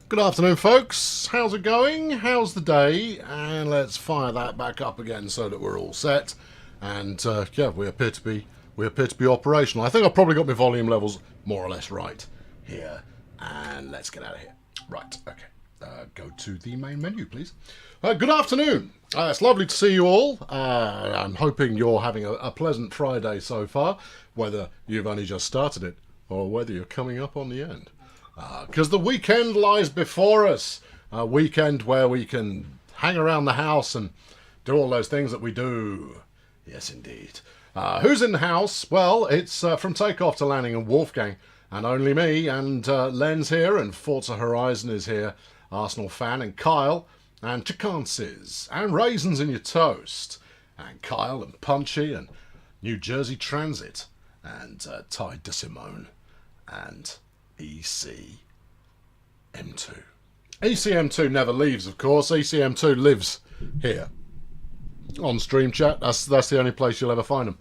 Good afternoon, folks. How's it going? How's the day? And let's fire that back up again so that we're all set. And yeah, we appear to be operational. I think I've probably got my volume levels more or less right here. And let's get out of here. Right. Okay. Go to the main menu, please. Good afternoon. It's lovely to see you all. I'm hoping you're having a pleasant Friday so far, whether you've only just started it or whether you're coming up on the end. Because the weekend lies before us. A weekend where we can hang around the house and do all those things that we do. Yes, indeed. Who's in the house? Well, it's from Takeoff to Landing and Wolfgang, and only me, and Len's here, and Forza Horizon is here, Arsenal fan, and Kyle, and Chicances, and Raisins in Your Toast, and Kyle, and Punchy, and New Jersey Transit, and Ty DeSimone, and ECM2. ECM2 never leaves, of course. ECM2 lives here on Stream Chat. That's the only place you'll ever find them.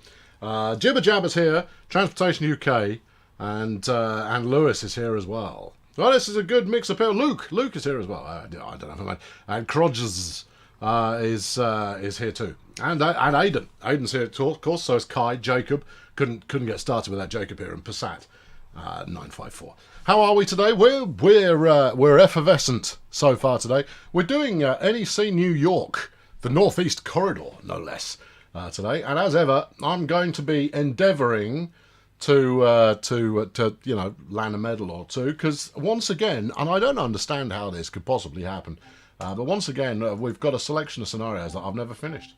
Jibber Jabber's here, Transportation UK, and Lewis is here as well. Well, this is a good mix of people. Luke is here as well. I don't know if I meant. And Crodgers is here too, and Aidan. Aidan's here, of course. So is Kai. Jacob couldn't get started without Jacob here, and Passat. 954. How are we today? We're effervescent so far today. We're doing NEC New York, the Northeast Corridor, no less, today. And as ever, I'm going to be endeavouring to land a medal or two, because once again, and I don't understand how this could possibly happen, but once again, we've got a selection of scenarios that I've never finished.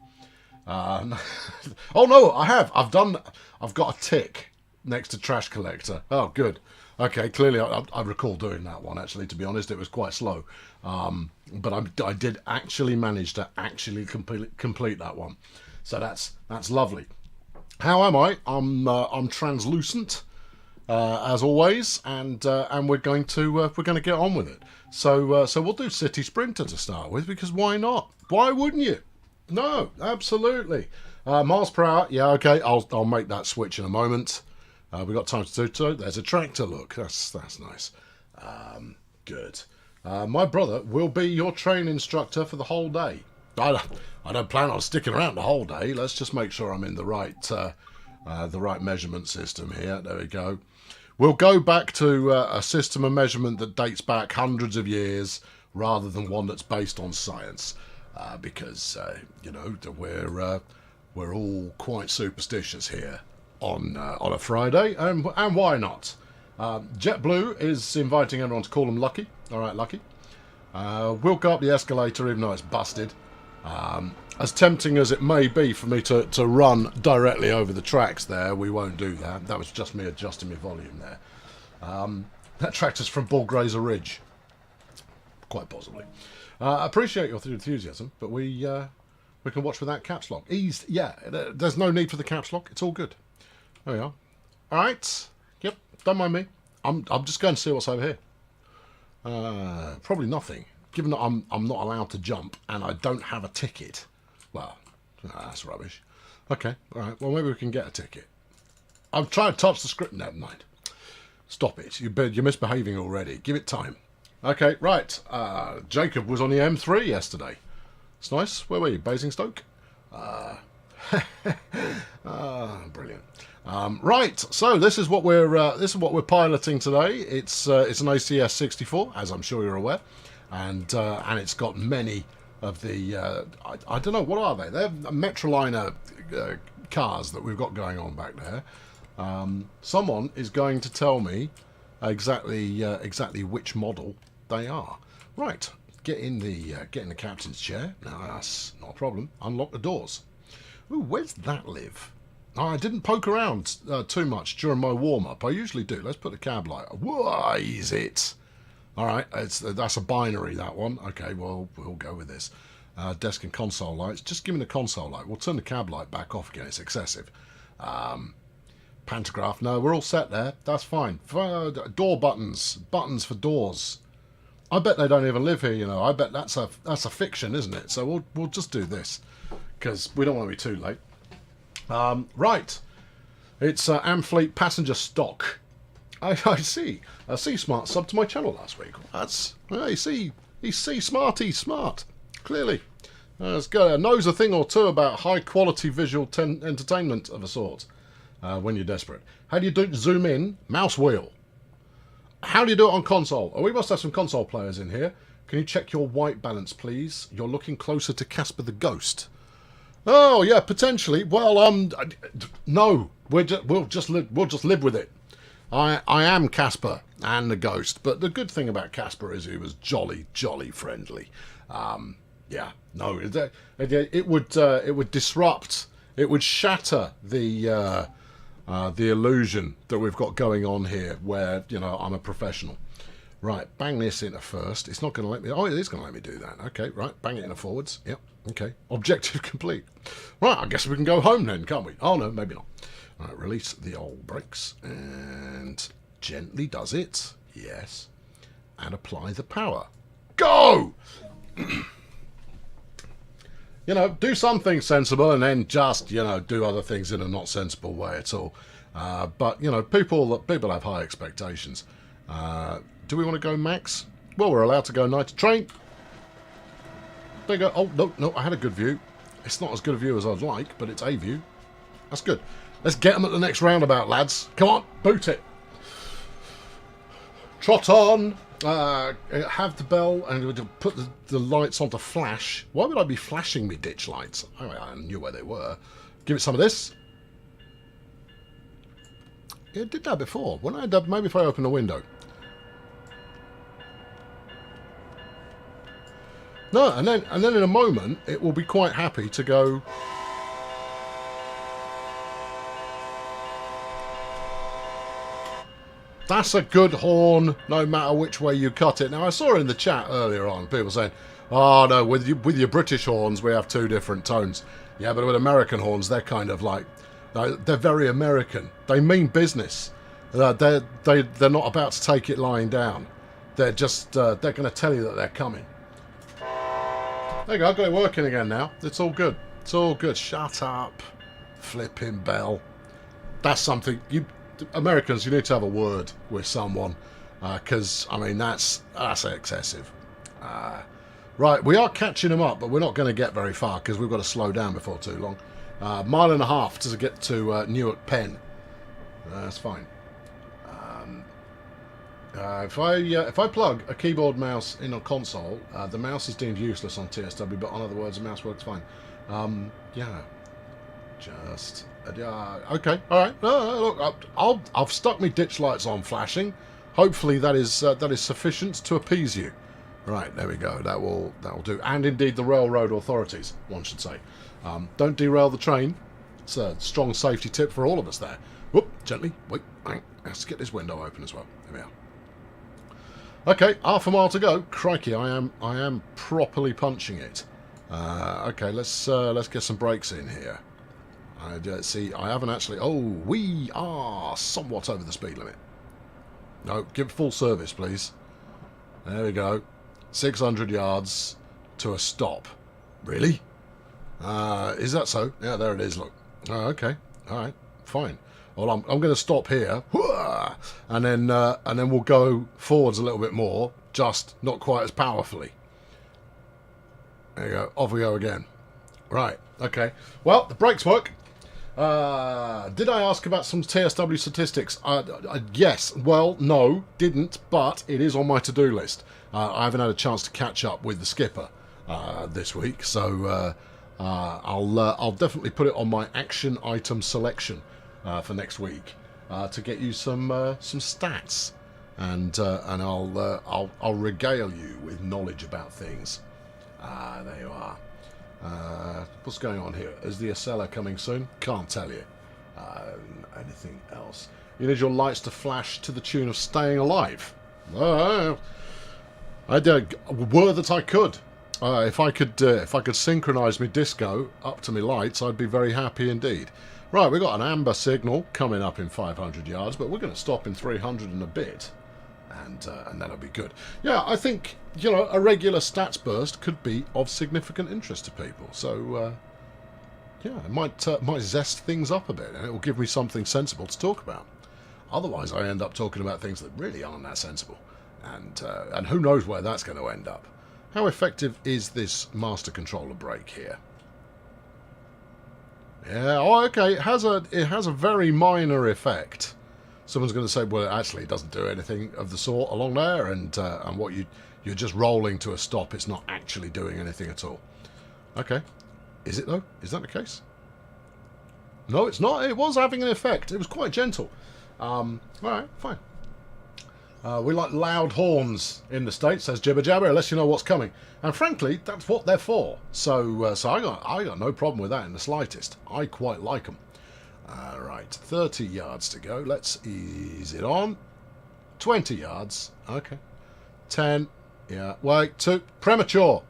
Oh no, I have. I've got a tick next to Trash Collector. Oh, good. Okay, clearly I recall doing that one, actually, to be honest. It was quite slow. But I did actually manage to complete that one. So that's lovely. How am I? I'm translucent, as always, and we're going to get on with it. So we'll do City Sprinter to start with, because why not? Why wouldn't you? No, absolutely. Miles per hour, yeah, okay, I'll make that switch in a moment. We've got time to do so. There's a tractor look. That's nice. Good. My brother will be your train instructor for the whole day. I don't plan on sticking around the whole day. Let's just make sure I'm in the right measurement system here. There we go. We'll go back to a system of measurement that dates back hundreds of years, rather than one that's based on science, because we're all quite superstitious here on a Friday, and why not? JetBlue is inviting everyone to call them Lucky. All right, Lucky. We'll go up the escalator even though it's busted. As tempting as it may be for me to run directly over the tracks there, we won't do that. That was just me adjusting my volume there. That tractor's from Bullgrazer Ridge. Quite possibly. I appreciate your enthusiasm, but we can watch without caps lock. Yeah, there's no need for the caps lock. It's all good. There we are. All right. Yep. Don't mind me. I'm just going to see what's over here. Probably nothing. Given that I'm not allowed to jump and I don't have a ticket. Well, that's rubbish. Okay. All right. Well, maybe we can get a ticket. I'm trying to touch the script. Never mind. Stop it. You're misbehaving already. Give it time. Okay. Right. Jacob was on the M3 yesterday. It's nice. Where were you? Basingstoke. Brilliant. Right, so this is what we're piloting today. It's an ACS 64, as I'm sure you're aware, and it's got many of the I don't know, what are they? They're Metroliner cars that we've got going on back there. Someone is going to tell me exactly which model they are. Right, get in the captain's chair. No, that's not a problem. Unlock the doors. Ooh, where's that live? I didn't poke around too much during my warm-up. I usually do. Let's put the cab light. Why is it? All right, that's a binary, that one. Okay, well, we'll go with this. Desk and console lights. Just give me the console light. We'll turn the cab light back off again. It's excessive. Pantograph. No, we're all set there. That's fine. Door buttons. Buttons for doors. I bet they don't even live here, you know. I bet that's a fiction, isn't it? So we'll just do this, because we don't want to be too late. Right, it's Amfleet passenger stock. I see. C Smart subbed to my channel last week. That's he's C Smart. He's smart. Clearly, knows a thing or two about high quality visual entertainment of a sort. When you're desperate, how do you do zoom in? Mouse wheel. How do you do it on console? Oh, we must have some console players in here. Can you check your white balance, please? You're looking closer to Casper the Ghost. Oh yeah, potentially. Well, no, we'll just live with it. I am Casper and the Ghost, but the good thing about Casper is he was jolly friendly. Yeah, no, it would disrupt, it would shatter the illusion that we've got going on here, where I'm a professional. Right, bang this into first. It's not going to let me... Oh, it is going to let me do that. Okay, right, bang it into forwards. Yep, okay. Objective complete. Right, I guess we can go home then, can't we? Oh, no, maybe not. Right, release the old brakes and gently does it. Yes. And apply the power. Go! Do something sensible and then just, do other things in a not sensible way at all. But, people have high expectations. Do we want to go max? Well, we're allowed to go night train. There you go. Oh, no, I had a good view. It's not as good a view as I'd like, but it's a view. That's good. Let's get them at the next roundabout, lads. Come on, boot it. Trot on. Have the bell and put the lights on to flash. Why would I be flashing me ditch lights? I knew where they were. Give it some of this. It did that before. Maybe if I open the window. No, and then in a moment it will be quite happy to go. That's a good horn, no matter which way you cut it. Now I saw in the chat earlier on people saying, "Oh no, with your British horns we have two different tones." Yeah, but with American horns they're kind of like they're very American. They mean business. They're not about to take it lying down. They're just they're going to tell you that they're coming. There you go, I've got it working again now. It's all good. It's all good. Shut up. Flipping bell. That's something... Americans, you need to have a word with someone. Because, that's excessive. Right, we are catching them up, but we're not going to get very far because we've got to slow down before too long. Mile and a half to get to Newark Penn. That's fine. If I plug a keyboard mouse in a console, the mouse is deemed useless on TSW, but on other words, the mouse works fine. Yeah, just okay, all right. Look, I've stuck my ditch lights on flashing. Hopefully that is sufficient to appease you. Right, there we go. That will do. And indeed, the railroad authorities, one should say, don't derail the train. It's a strong safety tip for all of us there. Whoop, gently. Wait, let's get this window open as well. There we are. Okay, half a mile to go. Crikey, I am properly punching it. Okay, let's get some brakes in here. See, I haven't actually... Oh, we are somewhat over the speed limit. No, give full service, please. There we go. 600 yards to a stop. Really? Is that so? Yeah, there it is, look. Okay, all right, fine. Well, I'm going to stop here, and then we'll go forwards a little bit more, just not quite as powerfully. There you go. Off we go again. Right. Okay. Well, the brakes work. Did I ask about some TSW statistics? Yes. Well, no, didn't. But it is on my to-do list. I haven't had a chance to catch up with the skipper this week, so I'll definitely put it on my action item selection. For next week, to get you some stats, and I'll regale you with knowledge about things. There you are. What's going on here? Is the Acela coming soon? Can't tell you. Anything else? You need your lights to flash to the tune of "Staying Alive." I did. Were that I could. If I could synchronise my disco up to my lights, I'd be very happy indeed. Right, we've got an amber signal coming up in 500 yards, but we're going to stop in 300 and a bit, and that'll be good. Yeah, I think, a regular stats burst could be of significant interest to people. So, yeah, it might zest things up a bit, and it will give me something sensible to talk about. Otherwise, I end up talking about things that really aren't that sensible. And who knows where that's going to end up. How effective is this master controller brake here? Yeah, oh, okay, it has a very minor effect. Someone's going to say, well, actually, it doesn't do anything of the sort along there, and what you're just rolling to a stop. It's not actually doing anything at all. Okay, is it though? Is that the case? No, it's not. It was having an effect. It was quite gentle. All right, fine. We like loud horns in the States, says Jibber Jabber, unless you know what's coming. And frankly, that's what they're for. So I got no problem with that in the slightest. I quite like them. Right, 30 yards to go. Let's ease it on. 20 yards. Okay. 10. Yeah. Wait. 2. Premature.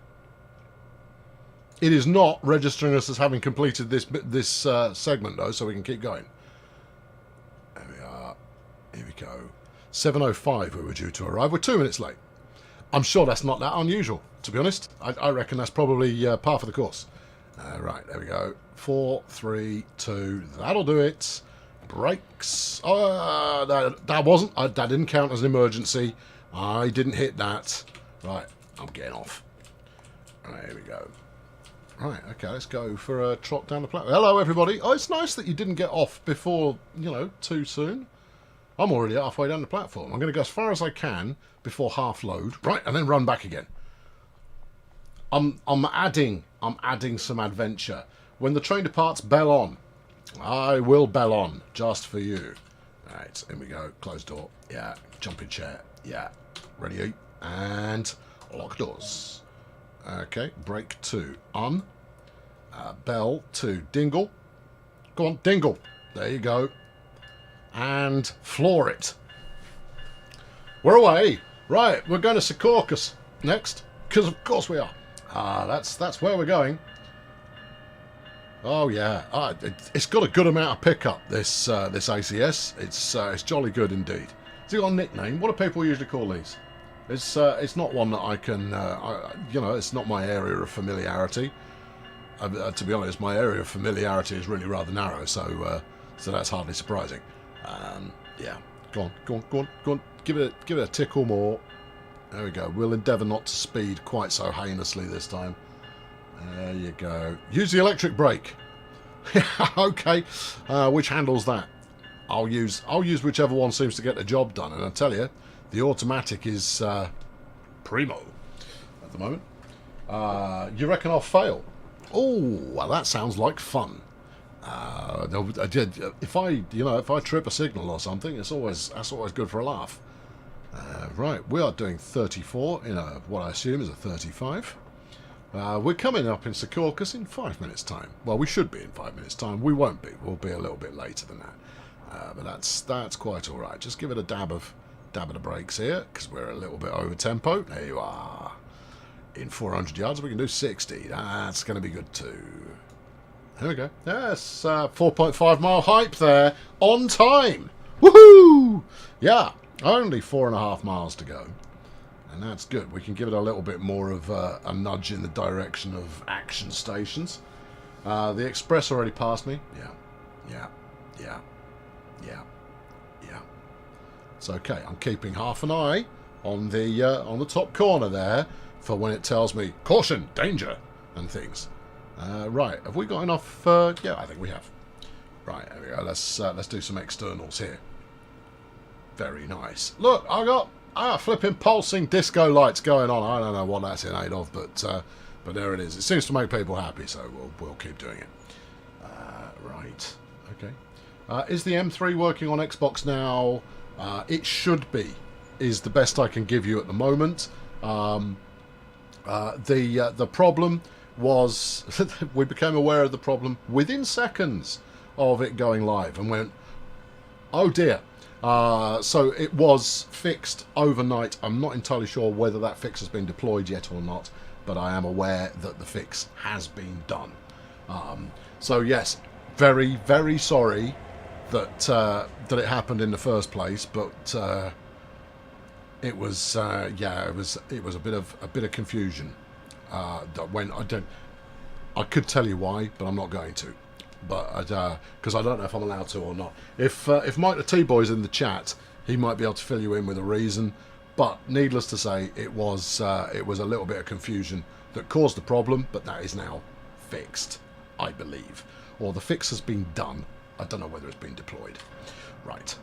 It is not registering us as having completed this segment, though, so we can keep going. There we are. Here we go. 7:05 we were due to arrive. We're 2 minutes late. I'm sure that's not that unusual, to be honest. I reckon that's probably par for the course. Right, there we go. 4, 3, 2. That'll do it. Brakes. That wasn't. That didn't count as an emergency. I didn't hit that. Right, I'm getting off. Right, here we go. Right, okay, let's go for a trot down the platform. Hello, everybody. Oh, it's nice that you didn't get off before, too soon. I'm already halfway down the platform. I'm going to go as far as I can before half load. Right, and then run back again. I'm adding some adventure. When the train departs, bell on. I will bell on, just for you. Right, here we go. Close door. Yeah. Jumping chair. Yeah. Ready. And lock doors. Okay, brake to on. Bell to dingle. Go on, dingle. There you go. And floor it. We're away. Right, we're going to Secaucus next, because of course we are. That's where we're going. Oh yeah, it's got a good amount of pickup. This ACS, it's jolly good indeed. Has it got a nickname? What do people usually call these? It's not one that I can, it's not my area of familiarity. To be honest, my area of familiarity is really rather narrow, so that's hardly surprising. Yeah, go on. Give it a tickle more. There we go. We'll endeavour not to speed quite so heinously this time. There you go. Use the electric brake. Okay. Which handles that? I'll use whichever one seems to get the job done. And I tell you, the automatic is primo at the moment. You reckon I'll fail? Oh, well, that sounds like fun. If I trip a signal or something, that's always good for a laugh. Right, we are doing 34 in what I assume is a 35. We're coming up in Secaucus in 5 minutes' time. Well, we should be in 5 minutes' time. We won't be. We'll be a little bit later than that. But that's quite all right. Just give it a dab of the brakes here, because we're a little bit over tempo. There you are. In 400 yards, we can do 60. That's going to be good too. There we go. Yes, 4.5 mile hype there on time. Woohoo! Yeah, only 4.5 miles to go. And that's good. We can give it a little bit more of a nudge in the direction of action stations. The express already passed me. Yeah. It's okay. I'm keeping half an eye on the top corner there for when it tells me caution, danger, and things. Right. Have we got enough? Yeah, I think we have. Right. There we go. Let's do some externals here. Very nice. Look, I got flipping pulsing disco lights going on. I don't know what that's in aid of, but there it is. It seems to make people happy, so we'll keep doing it. Right. Okay. Is the M3 working on Xbox now? It should be. Is the best I can give you at the moment. The problem was we became aware of the problem within seconds of it going live and went, oh dear. So it was fixed overnight. I'm not entirely sure whether that fix has been deployed yet or not, but I am aware that the fix has been done. So yes, very, very sorry that it happened in the first place, but it was it was a bit of confusion that when I could tell you why, but I'm not going to. but because I don't know if I'm allowed to or not. If Mike the T-Boy's in the chat, he might be able to fill you in with a reason. But needless to say, it was a little bit of confusion that caused the problem, but that is now fixed, I believe. Or the fix has been done. I don't know whether it's been deployed. Right.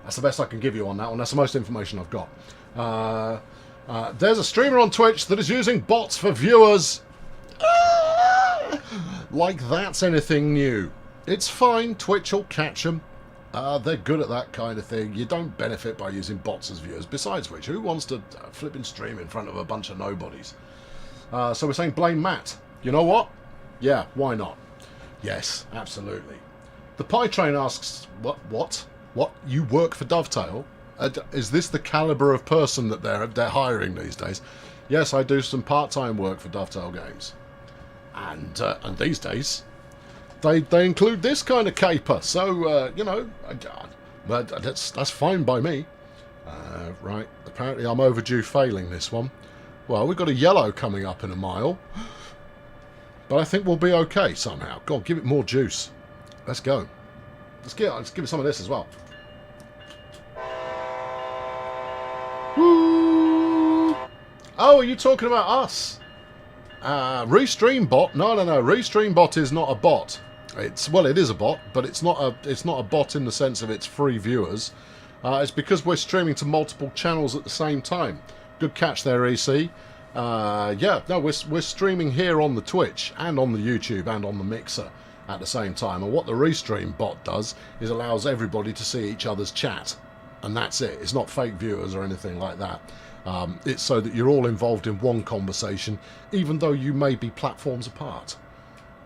That's the best I can give you on that one. That's the most information I've got. There's a streamer on Twitch that is using bots for viewers. Like that's anything new. It's fine. Twitch will catch them. They're good at that kind of thing. You don't benefit by using bots as viewers. Besides which, who wants to flipping stream in front of a bunch of nobodies? So we're saying blame Matt. You know what? Yeah, why not? Yes, absolutely. The Pie Train asks, what? You work for Dovetail? Is this the caliber of person that they're hiring these days? Yes, I do some part-time work for Dovetail Games. And these days, they include this kind of caper. So, you know, that's fine by me. Right, apparently I'm overdue failing this one. Well, we've got a yellow coming up in a mile. But I think we'll be okay somehow. God, give it more juice. Let's go. Let's give it some of this as well. Woo! Oh, are you talking about us? Restream bot? No. Restream bot is not a bot. It is a bot, but it's not a bot in the sense of it's free viewers. It's because we're streaming to multiple channels at the same time. Good catch there, EC. We're streaming here on the Twitch and on the YouTube and on the Mixer at the same time. And what the Restream bot does is allows everybody to see each other's chat. And that's it. It's not fake viewers or anything like that. It's so that you're all involved in one conversation, even though you may be platforms apart.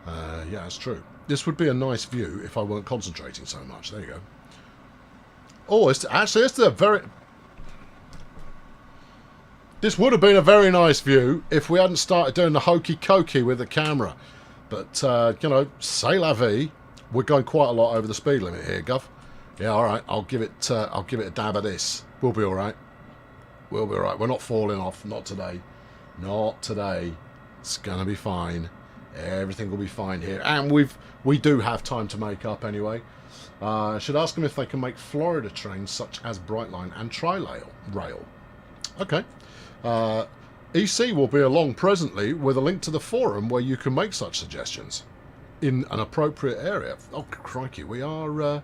Yeah, it's true. This would be a nice view if I weren't concentrating so much. There you go. Oh, it's a very... This would have been a very nice view if we hadn't started doing the hokey-cokey with the camera. But, you know, c'est la vie. We're going quite a lot over the speed limit here, Gov. Yeah, all right. I'll give it a dab at this. We'll be all right. We'll be all right. We're not falling off. Not today. Not today. It's gonna be fine. Everything will be fine here. And we do have time to make up anyway. Should ask them if they can make Florida trains such as Brightline and Tri-Rail. Okay. EC will be along presently with a link to the forum where you can make such suggestions in an appropriate area. Oh crikey, we are.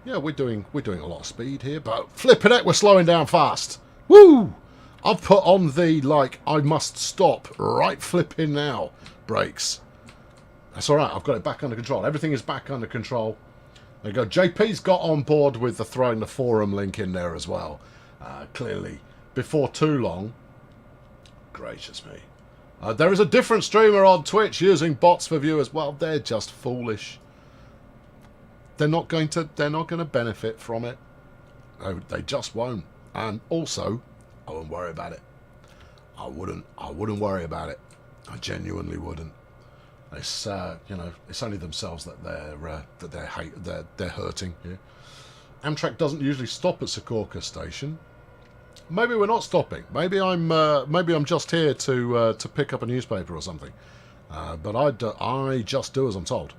Yeah, we're doing a lot of speed here, but flipping it, we're slowing down fast. Woo! I've put on the, like, I must stop right flipping now brakes. That's alright, I've got it back under control. Everything is back under control. There you go. JP's got on board with throwing the forum link in there as well. Clearly, before too long. Gracious me. There is a different streamer on Twitch using bots for viewers. Well, they're just foolish. They're not going to benefit from it. No, they just won't. And also, I wouldn't worry about it. I wouldn't worry about it. I genuinely wouldn't. It's you know, it's only themselves that they're hurting here. Amtrak doesn't usually stop at Secaucus station. Maybe we're not stopping. Maybe I'm just here to pick up a newspaper or something. But I just do as I'm told.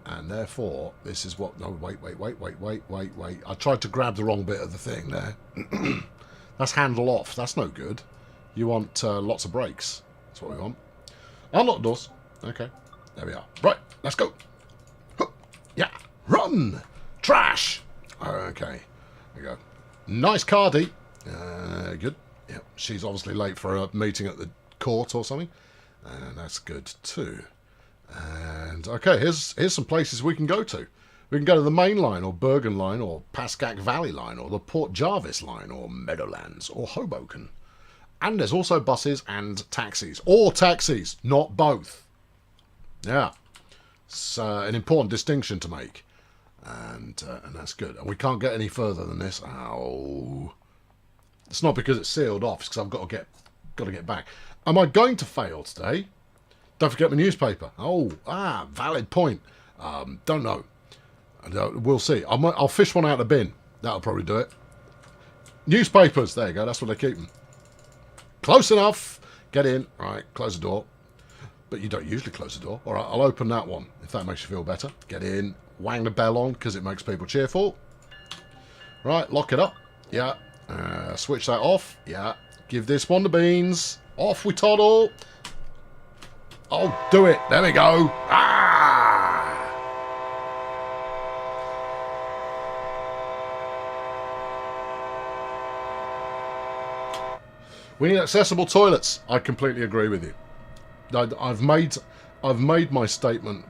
And therefore, this is what... No, wait. I tried to grab the wrong bit of the thing there. That's handle off. That's no good. You want lots of brakes. That's what we want. Unlock doors. Okay. There we are. Right. Let's go. Yeah. Run. Trash. Okay. There we go. Nice cardy. Good. Yeah. She's obviously late for a meeting at the court or something. And that's good too. And okay, here's some places we can go to. We can go to the Main Line or Bergen Line or Pascack Valley Line or the Port Jarvis Line or Meadowlands or Hoboken. And there's also buses and taxis. Or taxis, not both. Yeah. It's an important distinction to make. And that's good. And we can't get any further than this. Ow. It's not because it's sealed off, it's because I've got to get back. Am I going to fail today? Don't forget my newspaper. Oh, valid point. Don't know. We'll see. I'll fish one out of the bin. That'll probably do it. Newspapers. There you go. That's what they keep them. Close enough. Get in. Right. Close the door. But you don't usually close the door. All right, I'll open that one, if that makes you feel better. Get in, wang the bell on, because it makes people cheerful. Right, lock it up. Yeah. Switch that off. Yeah. Give this one the beans. Off we toddle. Oh, do it. There we go. Ah! We need accessible toilets. I completely agree with you. I've made my statement.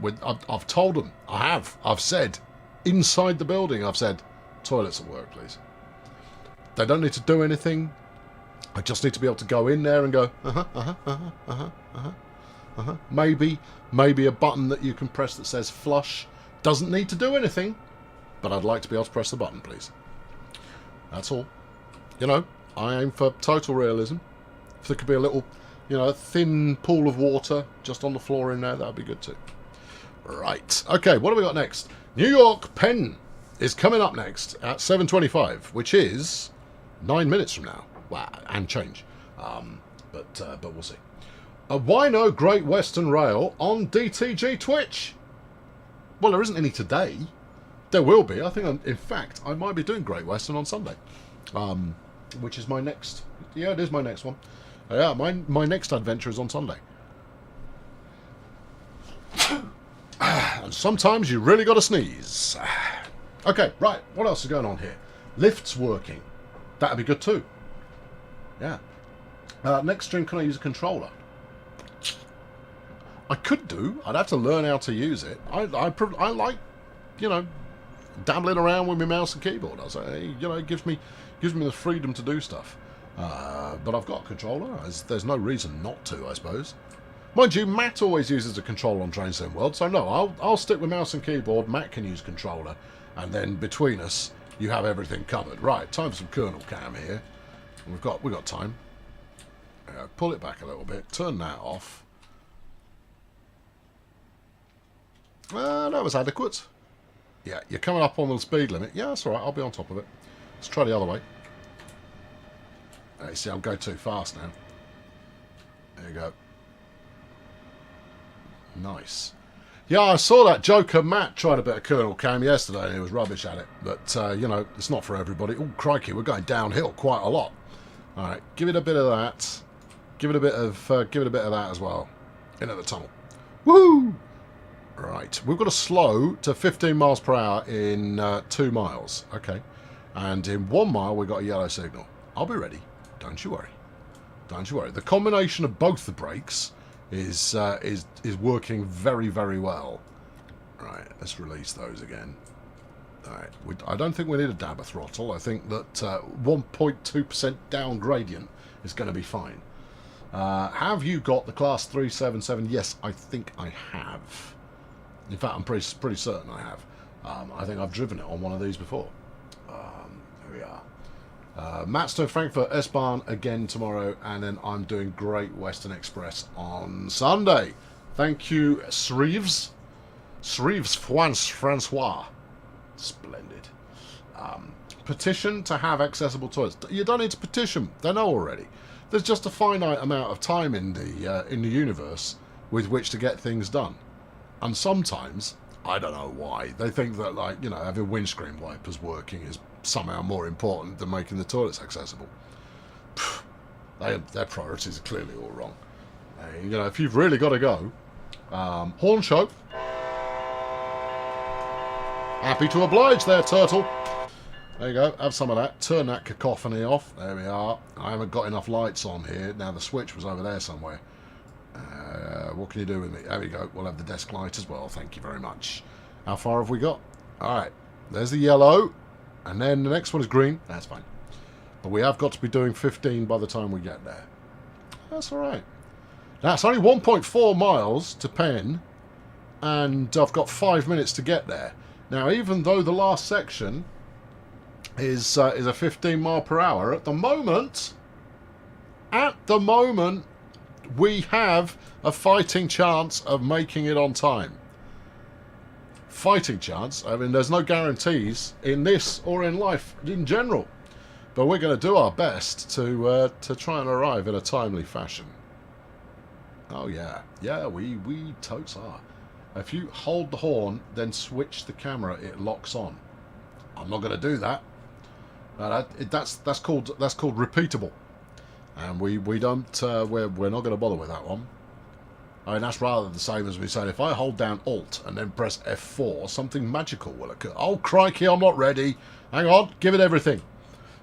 I've told them. I've said, inside the building, I've said, toilets at work, please. They don't need to do anything. I just need to be able to go in there and go, Maybe a button that you can press that says flush. Doesn't need to do anything, but I'd like to be able to press the button, please. That's all. You know, I aim for total realism. If there could be a little, a thin pool of water just on the floor in there, that would be good too. Right. Okay, what have we got next? New York Penn is coming up next at 7:25, which is 9 minutes from now. Wow, and change. But we'll see. Why no Great Western Rail on DTG Twitch? Well, there isn't any today. There will be. I think, in fact, I might be doing Great Western on Sunday. Which is my next... Yeah, it is my next one. Yeah, my next adventure is on Sunday. And sometimes you really got to sneeze. Okay, right. What else is going on here? Lifts working. That'd be good too. Yeah. Next stream, can I use a controller? I could do. I'd have to learn how to use it. I like, dabbling around with my mouse and keyboard. I say, it gives me the freedom to do stuff. But I've got a controller. There's no reason not to, I suppose. Mind you, Matt always uses a controller on Train Sim World, so no, I'll stick with mouse and keyboard. Matt can use controller, and then between us, you have everything covered. Right, time for some kernel cam here. We've got time. Pull it back a little bit. Turn that off. That was adequate. Yeah, you're coming up on the speed limit. Yeah, that's all right. I'll be on top of it. Let's try the other way. You see, I'm going too fast now. There you go. Nice. Yeah, I saw that Joker Matt tried a bit of kernel cam yesterday and he was rubbish at it. But, it's not for everybody. Oh, crikey, we're going downhill quite a lot. All right, give it a bit of that. Give it a bit of that as well. Into the tunnel. Woohoo! Right, we've got to slow to 15 miles per hour in 2 miles. Okay. And in 1 mile, we've got a yellow signal. I'll be ready. Don't you worry. Don't you worry. The combination of both the brakes is working very, very well. Right, let's release those again. All right, I don't think we need a dabber throttle. I think that 1.2% down gradient is going to be fine. Have you got the Class 377? Yes, I think I have. In fact, I'm pretty certain I have. I think I've driven it on one of these before. Here we are. Mattstow Frankfurt S-Bahn again tomorrow, and then I'm doing Great Western Express on Sunday. Thank you, Sreeves. Sreeves Francois. Splendid. Petition to have accessible toilets. You don't need to petition. They know already. There's just a finite amount of time in the universe with which to get things done. And sometimes, I don't know why, they think that, having windscreen wipers working is somehow more important than making the toilets accessible. Their priorities are clearly all wrong. If you've really got to go, horn show. Happy to oblige there, turtle. There you go, have some of that. Turn that cacophony off. There we are. I haven't got enough lights on here. Now the switch was over there somewhere. What can you do with me? There we go. We'll have the desk light as well. Thank you very much. How far have we got? Alright. There's the yellow. And then the next one is green. That's fine. But we have got to be doing 15 by the time we get there. That's alright. Now, it's only 1.4 miles to Penn. And I've got 5 minutes to get there. Now, even though the last section is a 15 mile per hour, at the moment, we have a fighting chance of making it on time. Fighting chance. I mean, there's no guarantees in this or in life in general. But we're going to do our best to try and arrive in a timely fashion. Oh, yeah. Yeah, we totes are. If you hold the horn, then switch the camera, it locks on. I'm not going to do that. That's called repeatable, and we don't we're not going to bother with that one. I mean, that's rather the same as we said. If I hold down Alt and then press F4, something magical will occur. Oh crikey, I'm not ready. Hang on, give it everything.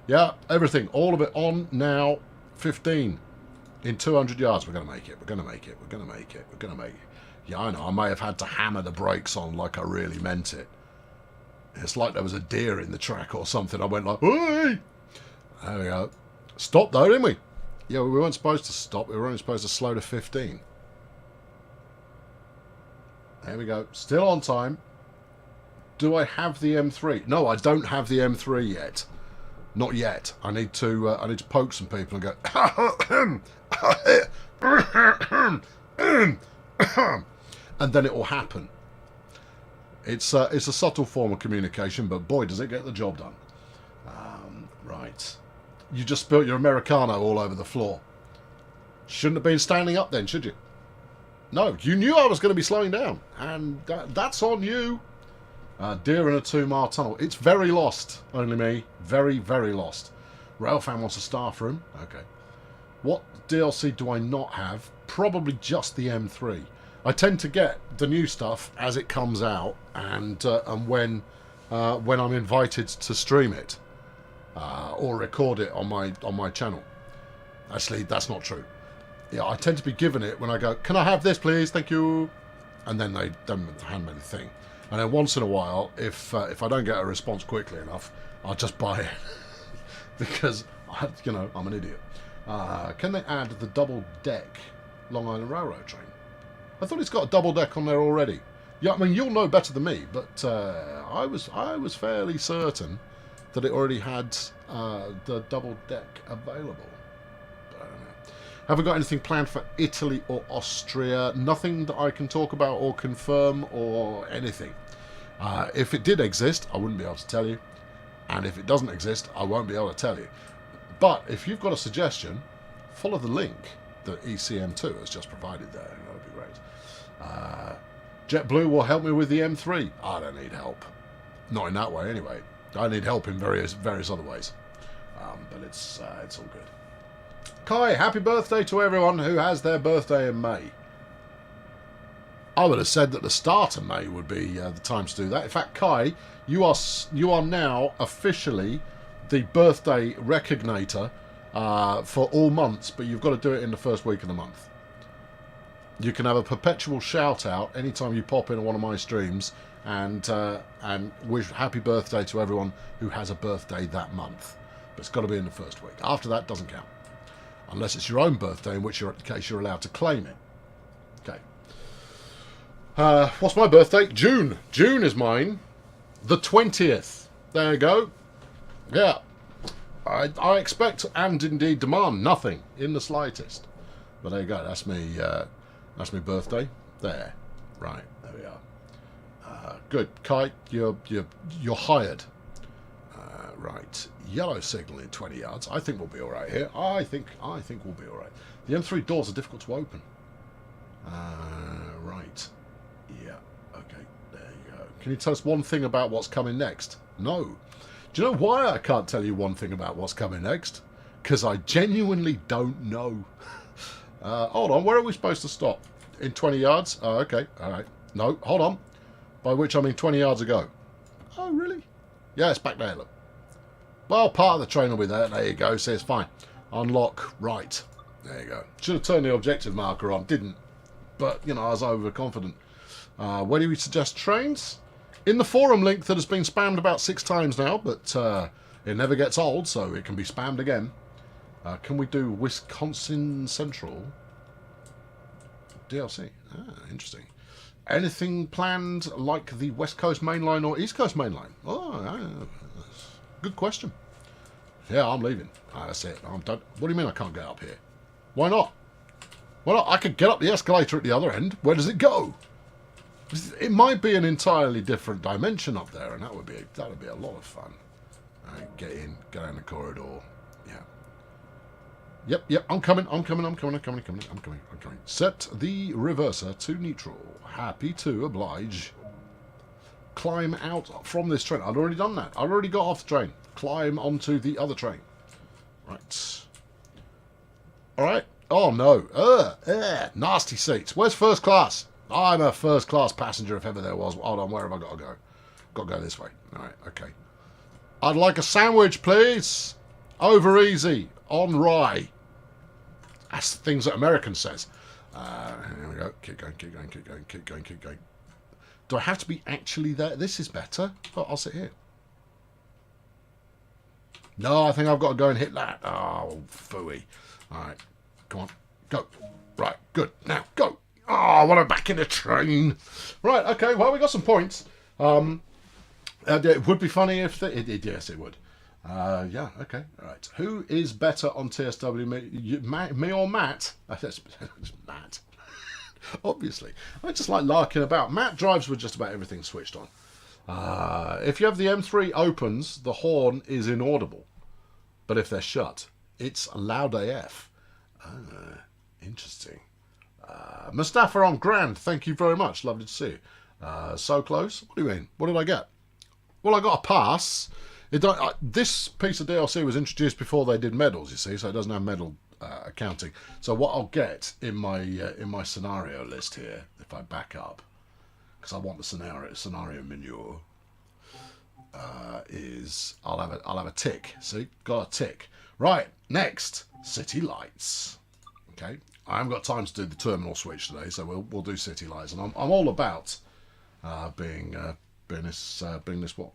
Yeah, everything, all of it on now. 15 in 200 yards. We're going to make it. We're going to make it. We're going to make it. We're going to make it. Yeah, I know. I may have had to hammer the brakes on like I really meant it. It's like there was a deer in the track or something. I went like, hey! There we go. Stopped though, didn't we? Yeah, we weren't supposed to stop. We were only supposed to slow to 15. There we go. Still on time. Do I have the M3? No, I don't have the M3 yet. Not yet. I need to poke some people and go, and then it will happen. It's a subtle form of communication, but boy, does it get the job done. Right. You just spilt your Americano all over the floor. Shouldn't have been standing up then, should you? No, you knew I was going to be slowing down, and that's on you. Deer in a 2-mile tunnel. It's very lost, only me. Very, very lost. Railfan wants a staff room. Okay. What DLC do I not have? Probably just the M3. I tend to get the new stuff as it comes out, and when I'm invited to stream it or record it on my channel. Actually, that's not true. Yeah, I tend to be given it when I go, "Can I have this, please? Thank you." And then they don't hand me the thing. And then once in a while, if I don't get a response quickly enough, I'll just buy it because I'm an idiot. Can they add the double deck Long Island Railroad train? I thought it's got a double deck on there already. Yeah, I mean, you'll know better than me, but I was fairly certain that it already had the double deck available. But I don't know. Have we got anything planned for Italy or Austria? Nothing that I can talk about or confirm or anything. If it did exist, I wouldn't be able to tell you. And if it doesn't exist, I won't be able to tell you. But if you've got a suggestion, follow the link that ECM2 has just provided there. That would be great. JetBlue will help me with the M3. I don't need help. Not in that way, anyway. I need help in various other ways. But it's all good. Kai, happy birthday to everyone who has their birthday in May. I would have said that the start of May would be the time to do that. In fact, Kai, you are now officially the birthday recognator for all months, but you've got to do it in the first week of the month. You can have a perpetual shout out anytime you pop in one of my streams and wish happy birthday to everyone who has a birthday that month. But it's got to be in the first week. After that, doesn't count. Unless it's your own birthday, in which case you're allowed to claim it. Okay. What's my birthday? June. June is mine. The 20th. There you go. Yeah. I expect and indeed demand nothing in the slightest. But there you go. That's me. That's my birthday. There. Right. There we are. Good. Kite, you're hired. Right. Yellow signal in 20 yards. I think we'll be all right here. I think we'll be all right. The M3 doors are difficult to open. Right. Yeah. Okay. There you go. Can you tell us one thing about what's coming next? No. Do you know why I can't tell you one thing about what's coming next? Because I genuinely don't know. Hold on. Where are we supposed to stop? In 20 yards? Oh, okay. All right. No, hold on. By which I mean 20 yards ago. Oh, really? Yeah, it's back there, look. Well, part of the train will be there. There you go. See, it's fine. Unlock. Right. There you go. Should have turned the objective marker on. Didn't. But, I was overconfident. Where do we suggest trains? In the forum link that has been spammed about 6 times now, but it never gets old, so it can be spammed again. Can we do Wisconsin Central? DLC. Interesting. Anything planned like the West Coast Main Line or East Coast Main Line? Oh, good question. Yeah, I'm leaving. That's it. I'm done. What do you mean I can't get up here? Why not? Well, I could get up the escalator at the other end. Where does it go? It might be an entirely different dimension up there, and that would be a lot of fun. Get in, go down the corridor. Yeah. Yep, I'm coming. Set the reverser to neutral. Happy to oblige. Climb out from this train. I'd already done that. I'd already got off the train. Climb onto the other train. Right. Alright. Oh, no. Nasty seats. Where's first class? I'm a first class passenger if ever there was. Hold on, where have I got to go? Got to go this way. Alright, okay. I'd like a sandwich, please. Over easy. On rye. That's the things that American says. Here we go. Keep going. Do I have to be actually there? This is better. Oh, I'll sit here. No, I think I've got to go and hit that. Oh, phooey. Alright. Come on. Go. Right, good. Now, go. Oh, I want to back in the train. Right, okay. Well, we got some points. It would be funny if... yes, it would. Yeah, okay. All right. Who is better on TSW, me or Matt? That's Matt. Obviously. I just like larking about. Matt drives with just about everything switched on. If you have the M3 opens, the horn is inaudible. But if they're shut, it's loud AF. Interesting. Mustafa on Grand, thank you very much. Lovely to see you. So close? What do you mean? What did I get? Well, I got a pass. This piece of DLC was introduced before they did medals, you see, so it doesn't have medal accounting. So what I'll get in my scenario list here, if I back up, because I want the scenario menu, is I'll have a tick. See, got a tick. Right, next, city lights. Okay, I haven't got time to do the terminal switch today, so we'll do city lights, and I'm all about being this what.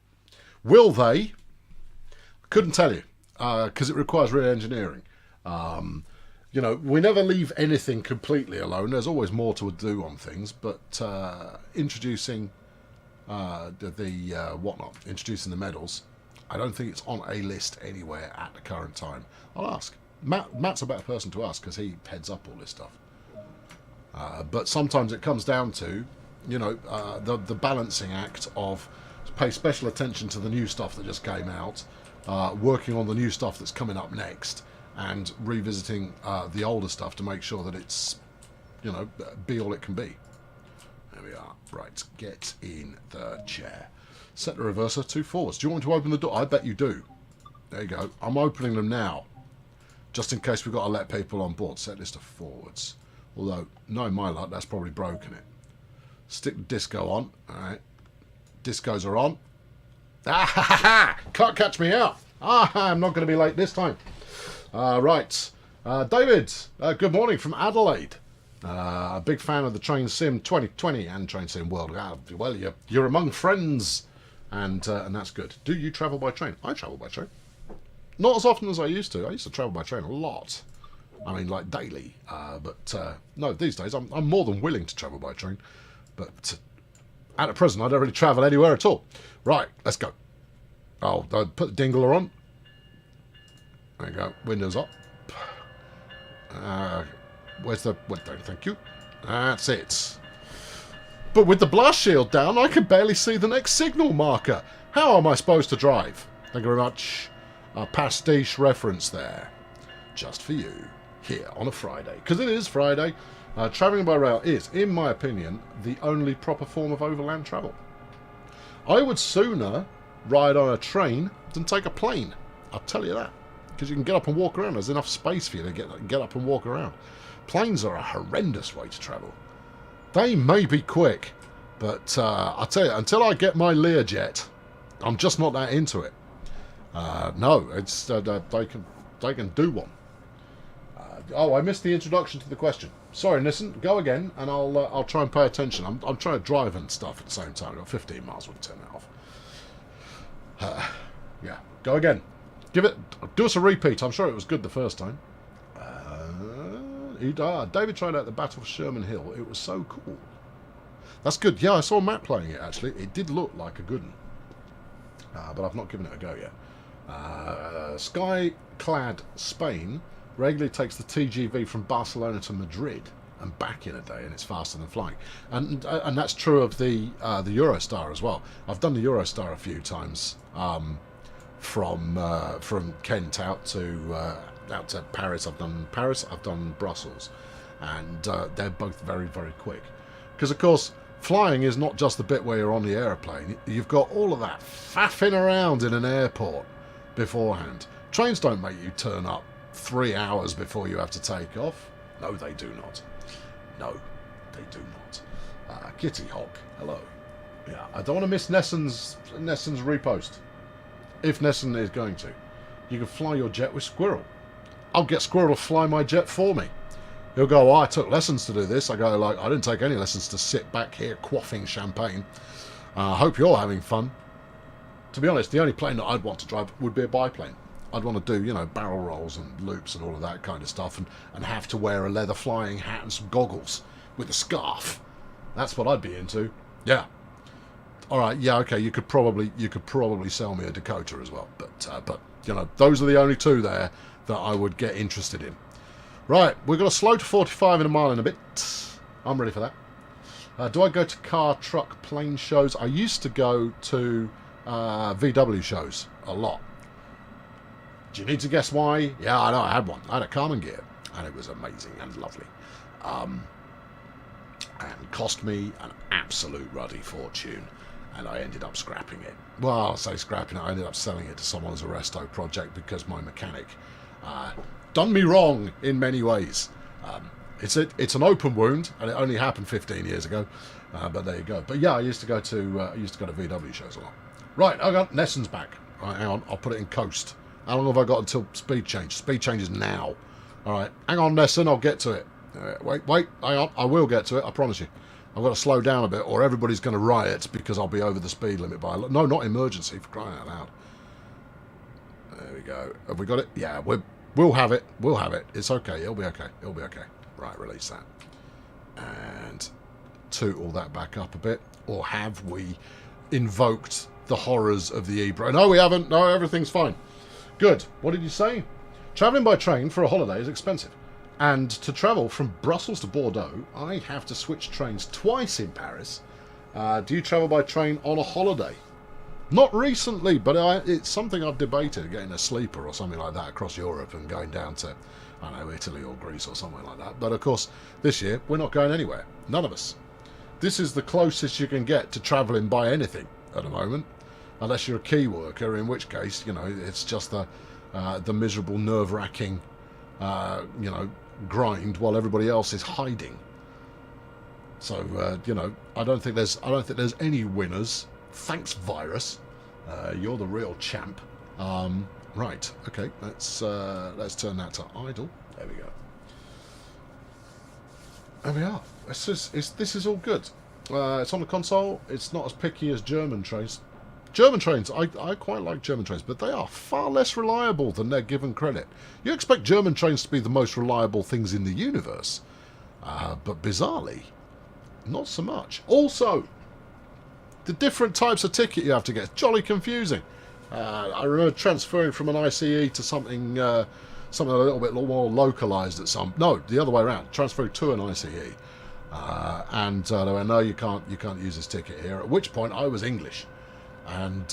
Will they? Couldn't tell you, because it requires re-engineering. You know, we never leave anything completely alone. There's always more to do on things, but introducing introducing the medals, I don't think it's on a list anywhere at the current time. I'll ask. Matt's a better person to ask because he heads up all this stuff. But sometimes it comes down to, you know, the balancing act of pay special attention to the new stuff that just came out, working on the new stuff that's coming up next, and revisiting the older stuff to make sure that it's, you know, be all it can be. There we are. Right, get in the chair. Set the reverser to forwards. Do you want me to open the door? I bet you do. There you go. I'm opening them now, just in case we've got to let people on board. Set this to forwards. Although, knowing my luck, that's probably broken it. Stick the disco on. Alright. Discos are on. Ah, ha, ha, ha. Can't catch me out. I'm not going to be late this time. Right. David, good morning from Adelaide. A big fan of the Train Sim 2020 and Train Sim World. Well, you're among friends, and that's good. Do you travel by train? I travel by train. Not as often as I used to. I used to travel by train a lot. I mean, like daily. But no, these days I'm more than willing to travel by train. But at present, I don't really travel anywhere at all. Right, let's go. Oh, I put the dingler on. There you go. Windows up. Where's the window? Thank you. That's it. But with the blast shield down, I can barely see the next signal marker. How am I supposed to drive? Thank you very much. A pastiche reference there. Just for you. Here on a Friday. Because it is Friday. Travelling by rail is, in my opinion, the only proper form of overland travel. I would sooner ride on a train than take a plane. I'll tell you that. Because you can get up and walk around. There's enough space for you to get up and walk around. Planes are a horrendous way to travel. They may be quick, but I'll tell you, until I get my Learjet, I'm just not that into it. No, it's they can do one. Oh, I missed the introduction to the question. Sorry, listen, go again, and I'll try and pay attention. I'm trying to drive and stuff at the same time. I've got 15 miles, we'll turn that off. Yeah, go again. Do us a repeat. I'm sure it was good the first time. David tried out the Battle of Sherman Hill. It was so cool. That's good. Yeah, I saw Matt playing it, actually. It did look like a good one. But I've not given it a go yet. Sky-clad Spain regularly takes the TGV from Barcelona to Madrid and back in a day, and it's faster than flying. And that's true of the Eurostar as well. I've done the Eurostar a few times from Kent out to out to Paris. I've done Paris. I've done Brussels, and they're both very, very quick. Because of course, flying is not just the bit where you're on the aeroplane. You've got all of that faffing around in an airport beforehand. Trains don't make you turn up 3 hours before you have to take off. No, they do not. No, they do not. Kitty Hawk, hello. Yeah, I don't want to miss Nessen's repost. If Nessen is going to, you can fly your jet with Squirrel. I'll get Squirrel to fly my jet for me. He'll go, oh, I took lessons to do this. I go, like, I didn't take any lessons to sit back here quaffing champagne. I hope you're having fun. To be honest, the only plane that I'd want to drive would be a biplane. I'd want to do, you know, barrel rolls and loops and all of that kind of stuff, and have to wear a leather flying hat and some goggles with a scarf. That's what I'd be into. Yeah. All right. Yeah. Okay. You could probably sell me a Dakota as well, but you know, those are the only two there that I would get interested in. Right. We're going to slow to 45 in a mile in a bit. I'm ready for that. Do I go to car, truck, plane shows? I used to go to VW shows a lot. Do you need to guess why? Yeah, I know. I had one. I had a Carmen Gear, and it was amazing and lovely. And cost me an absolute ruddy fortune, and I ended up scrapping it. Well, I'll say scrapping it. I ended up selling it to someone as a resto project because my mechanic done me wrong in many ways. It's an open wound, and it only happened 15 years ago. But there you go. But yeah, I used to go to VW shows a lot. Right, I got Nessen's back. Right, hang on, I'll put it in coast. How long have I got until speed change? Speed change is now. All right, hang on, Nessen, I'll get to it. Wait, hang on, I will get to it, I promise you. I've got to slow down a bit, or everybody's going to riot because I'll be over the speed limit by... No, not emergency, for crying out loud. There we go. Have we got it? Yeah, we'll have it. We'll have it. It's okay. It'll be okay. It'll be okay. Right, release that. And toot all that back up a bit. Or have we invoked the horrors of the Ebro? No, we haven't. No, everything's fine. Good. What did you say? Travelling by train for a holiday is expensive. And to travel from Brussels to Bordeaux, I have to switch trains twice in Paris. Do you travel by train on a holiday? Not recently, but it's something I've debated, getting a sleeper or something like that across Europe and going down to, I don't know, Italy or Greece or something like that. But of course, this year, we're not going anywhere. None of us. This is the closest you can get to travelling by anything at the moment. Unless you're a key worker, in which case, you know, it's just the miserable, nerve-wracking, you know, grind while everybody else is hiding. So you know, I don't think there's any winners. Thanks, virus. You're the real champ. Right. Okay. Let's turn that to idle. There we go. There we are. This is all good. It's on the console. It's not as picky as German trains. German trains, I quite like German trains, but they are far less reliable than they're given credit. You expect German trains to be the most reliable things in the universe, but bizarrely, not so much. Also, the different types of ticket you have to get is jolly confusing. I remember transferring from an ICE to something a little bit more localised at some... No, the other way around. Transferring to an ICE. And they went, no, you can't use this ticket here. At which point I was English. And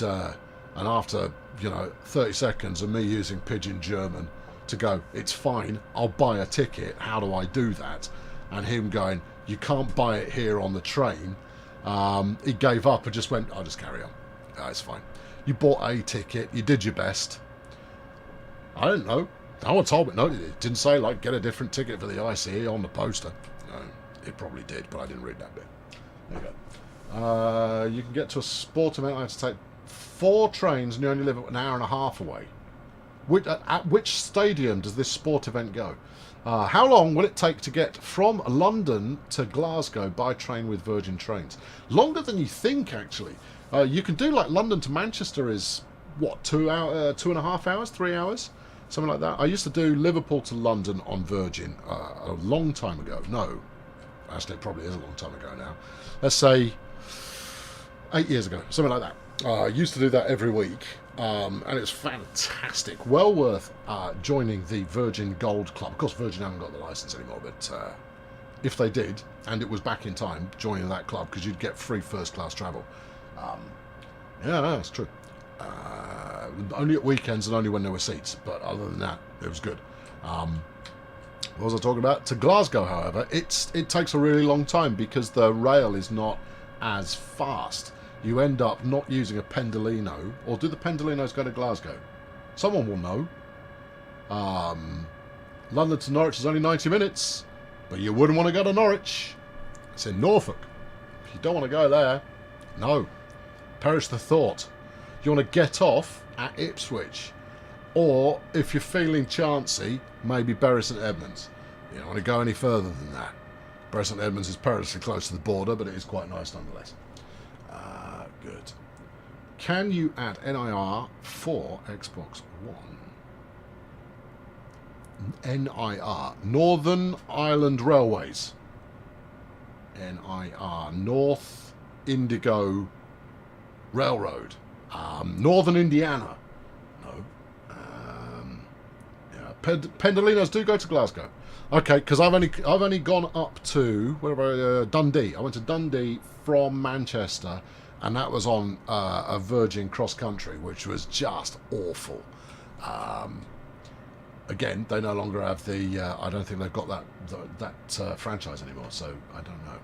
after, you know, 30 seconds of me using pidgin German to go, it's fine, I'll buy a ticket, how do I do that? And him going, you can't buy it here on the train. He gave up and just went, I'll just carry on. It's fine. You bought a ticket, you did your best. I don't know. No one told me. No, it didn't say, like, get a different ticket for the ICE on the poster. No, it probably did, but I didn't read that bit. There you go. You can get to a sport event. I had to take 4 trains and you only live an hour and a half away. At which stadium does this sport event go? How long will it take to get from London to Glasgow by train with Virgin Trains? Longer than you think, actually. You can do like London to Manchester is, what, 2.5 hours, 3 hours? Something like that. I used to do Liverpool to London on Virgin a long time ago. No, actually it probably is a long time ago now. Let's say 8 years ago, something like that. I used to do that every week, and it was fantastic. Well worth joining the Virgin Gold Club. Of course, Virgin haven't got the licence anymore, but if they did, and it was back in time, joining that club, because you'd get free first-class travel. Yeah, no, it's true. Only at weekends and only when there were seats, but other than that, it was good. What was I talking about? To Glasgow, however, it takes a really long time because the rail is not as fast. You end up not using a Pendolino, or do the Pendolinos go to Glasgow? Someone will know. London to Norwich is only 90 minutes, but you wouldn't want to go to Norwich. It's in Norfolk. You don't want to go there. No. Perish the thought. You want to get off at Ipswich. Or, if you're feeling chancy, maybe Bury St Edmunds. You don't want to go any further than that. Bury St Edmunds is perilously close to the border, but it is quite nice nonetheless. Good. Can you add NIR for Xbox One? NIR. Northern Ireland Railways. NIR. North Indigo Railroad. Northern Indiana. No. Pendolinos do go to Glasgow. Okay, because I've only gone up to Dundee. I went to Dundee from Manchester, and that was on a Virgin cross country, which was just awful. Again, they no longer have the. I don't think they've got that franchise anymore, so I don't know.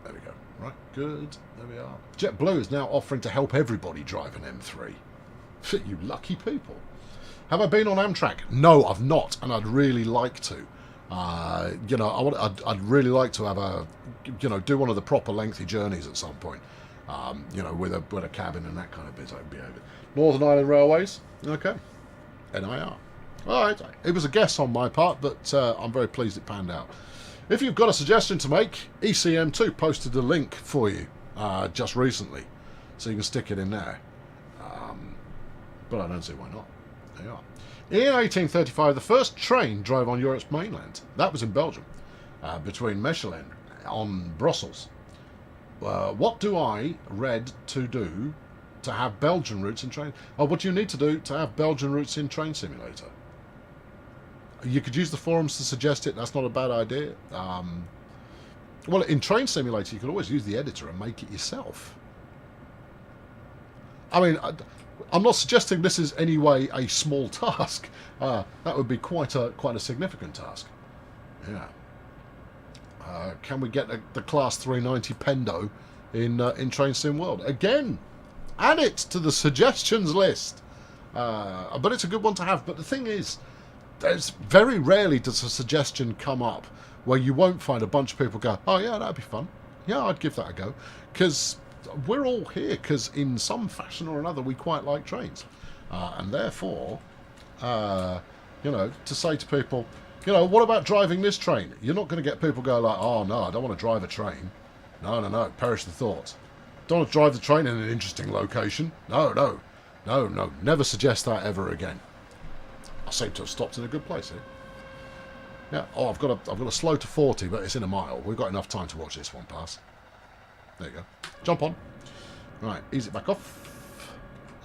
There we go. Right, good. There we are. JetBlue is now offering to help everybody drive an M3. You lucky people. Have I been on Amtrak? No, I've not, and I'd really like to. I'd really like to have do one of the proper lengthy journeys at some point. With a cabin and that kind of bit. I'd be over. Northern Ireland Railways. Okay. NIR. All right. It was a guess on my part, but I'm very pleased it panned out. If you've got a suggestion to make, ECM2 posted a link for you just recently, so you can stick it in there. But I don't see why not. There you are. In 1835, the first train drove on Europe's mainland. That was in Belgium, between Mechelen on Brussels. What do I read to do to have Belgian routes in train? Oh, what do you need to do to have Belgian routes in Train Simulator? You could use the forums to suggest it. That's not a bad idea. Well, in Train Simulator, you could always use the editor and make it yourself. I mean, I'm not suggesting this is any way a small task. That would be quite a significant task. Yeah. Can we get the Class 390 Pendo in Train Sim World again? Add it to the suggestions list. But it's a good one to have. But the thing is, there's very rarely does a suggestion come up where you won't find a bunch of people go, oh yeah, that'd be fun. Yeah, I'd give that a go. Because we're all here because in some fashion or another we quite like trains. And therefore, to say to people, what about driving this train? You're not going to get people go like, oh no, I don't want to drive a train. No, perish the thought. Don't want to drive the train in an interesting location. No, never suggest that ever again. I seem to have stopped in a good place here. Yeah, I've got a slow to 40, but it's in a mile. We've got enough time to watch this one pass. There you go. Jump on. Right, ease it back off.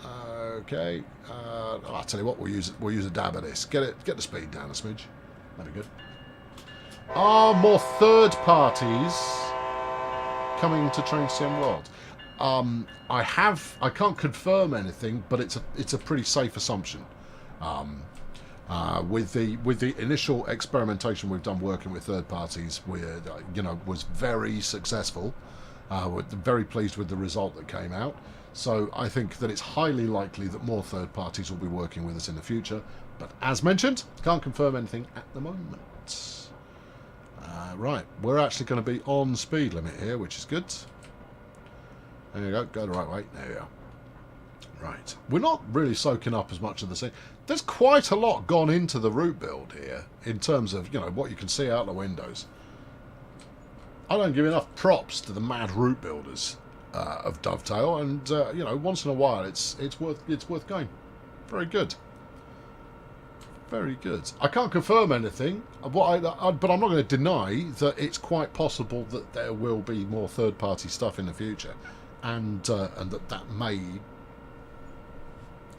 Okay. I'll tell you what, we'll use a dab at this. Get the speed down a smidge. That'd be good. Are more third parties coming to Train Sim World? I can't confirm anything, but it's a pretty safe assumption. With the initial experimentation we've done working with third parties, was very successful. We're very pleased with the result that came out. So I think that it's highly likely that more third parties will be working with us in the future. But as mentioned, can't confirm anything at the moment. Right, we're actually going to be on speed limit here, which is good. There you go the right way. There you are. Right, we're not really soaking up as much of the scene. There's quite a lot gone into the route build here in terms of what you can see out the windows. I don't give enough props to the mad route builders of Dovetail, and once in a while it's worth going. Very good. Very good. I can't confirm anything, but I'm not going to deny that it's quite possible that there will be more third-party stuff in the future, and that may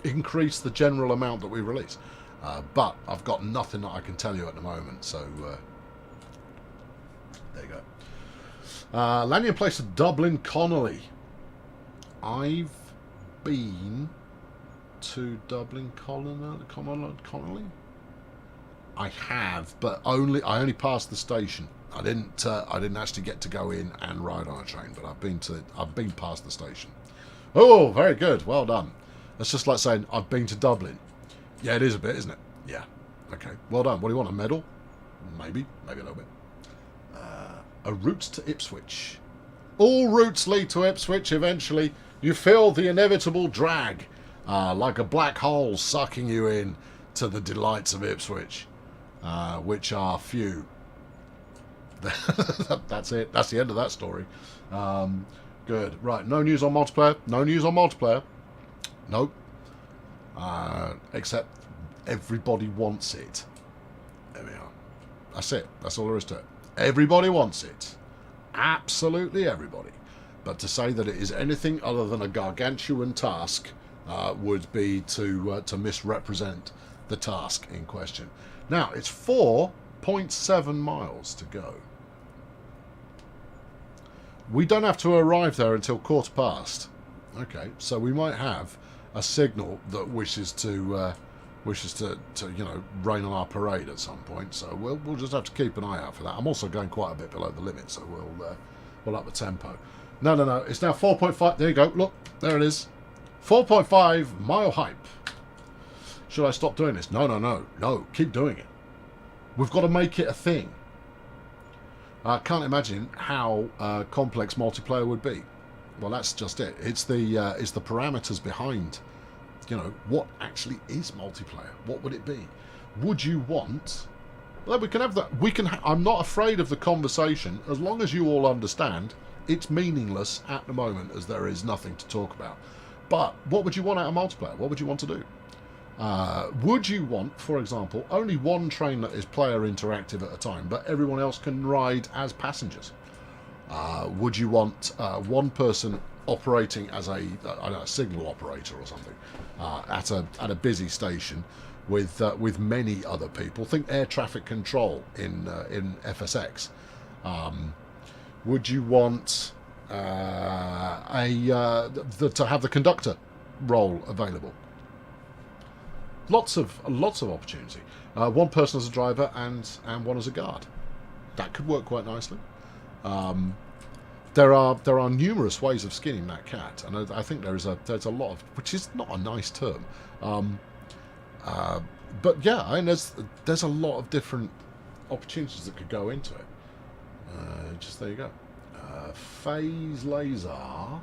increase the general amount that we release. But I've got nothing that I can tell you at the moment, so there you go. Landing in place of Dublin Connolly. I've been to Dublin Connolly. I have, but I only passed the station. I didn't actually get to go in and ride on a train, but I've been past the station. Oh, very good. Well done. That's just like saying I've been to Dublin. Yeah, it is a bit, isn't it? Yeah. Okay. Well done. What do you want? A medal? Maybe a little bit. A route to Ipswich. All routes lead to Ipswich eventually. You feel the inevitable drag, like a black hole sucking you in to the delights of Ipswich, which are few. That's it. That's the end of that story. Good. Right. No news on multiplayer. No news on multiplayer. Nope. Except everybody wants it. There we are. That's it. That's all there is to it. Everybody wants it. Absolutely everybody. But to say that it is anything other than a gargantuan task would be to misrepresent the task in question. Now, it's 4.7 miles to go. We don't have to arrive there until 1/4 past. Okay, so we might have a signal that wishes to rain on our parade at some point. So we'll just have to keep an eye out for that. I'm also going quite a bit below the limit, so we'll up the tempo. No. It's now 4.5. There you go. Look, there it is. 4.5 mile hype. Should I stop doing this? No. Keep doing it. We've got to make it a thing. I can't imagine how complex multiplayer would be. Well, that's just it. It's the parameters behind, what actually is multiplayer. What would it be? Would you want? Well, we can have that. I'm not afraid of the conversation as long as you all understand it's meaningless at the moment, as there is nothing to talk about. But what would you want out of multiplayer? What would you want to do? Would you want, for example, only one train that is player interactive at a time, but everyone else can ride as passengers? Would you want one person operating as a signal operator or something at a busy station with many other people? Think air traffic control in FSX. Would you want to have the conductor role available? Lots of opportunity. One person as a driver and one as a guard. That could work quite nicely. There are numerous ways of skinning that cat, and I think there's a lot of, which is not a nice term. But yeah, I mean, there's a lot of different opportunities that could go into it. Just there you go. Phase laser.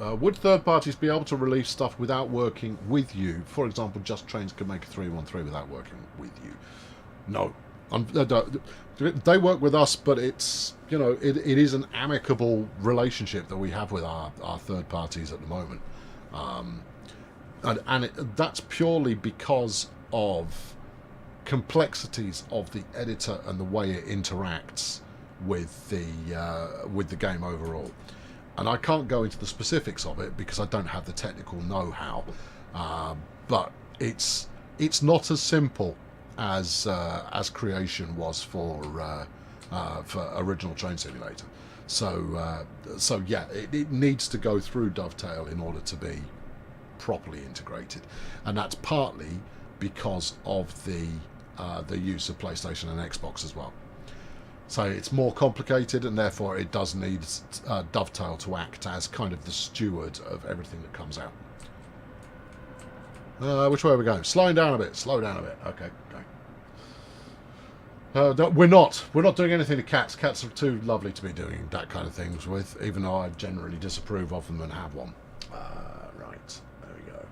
Would third parties be able to release stuff without working with you? For example, Just Trains could make a 313 without working with you. No. They work with us, but it's, it is an amicable relationship that we have with our third parties at the moment. And that's purely because of complexities of the editor and the way it interacts with the game overall. And I can't go into the specifics of it because I don't have the technical know-how. But it's not as simple as creation was for original Train Simulator. So yeah, it needs to go through Dovetail in order to be properly integrated, and that's partly because of the use of PlayStation and Xbox as well. So it's more complicated, and therefore it does need Dovetail to act as kind of the steward of everything that comes out. Which way are we going? Slowing down a bit. Slow down a bit. Okay. We're not doing anything to cats. Cats are too lovely to be doing that kind of things with, even though I generally disapprove of them and have one. Right. There we go.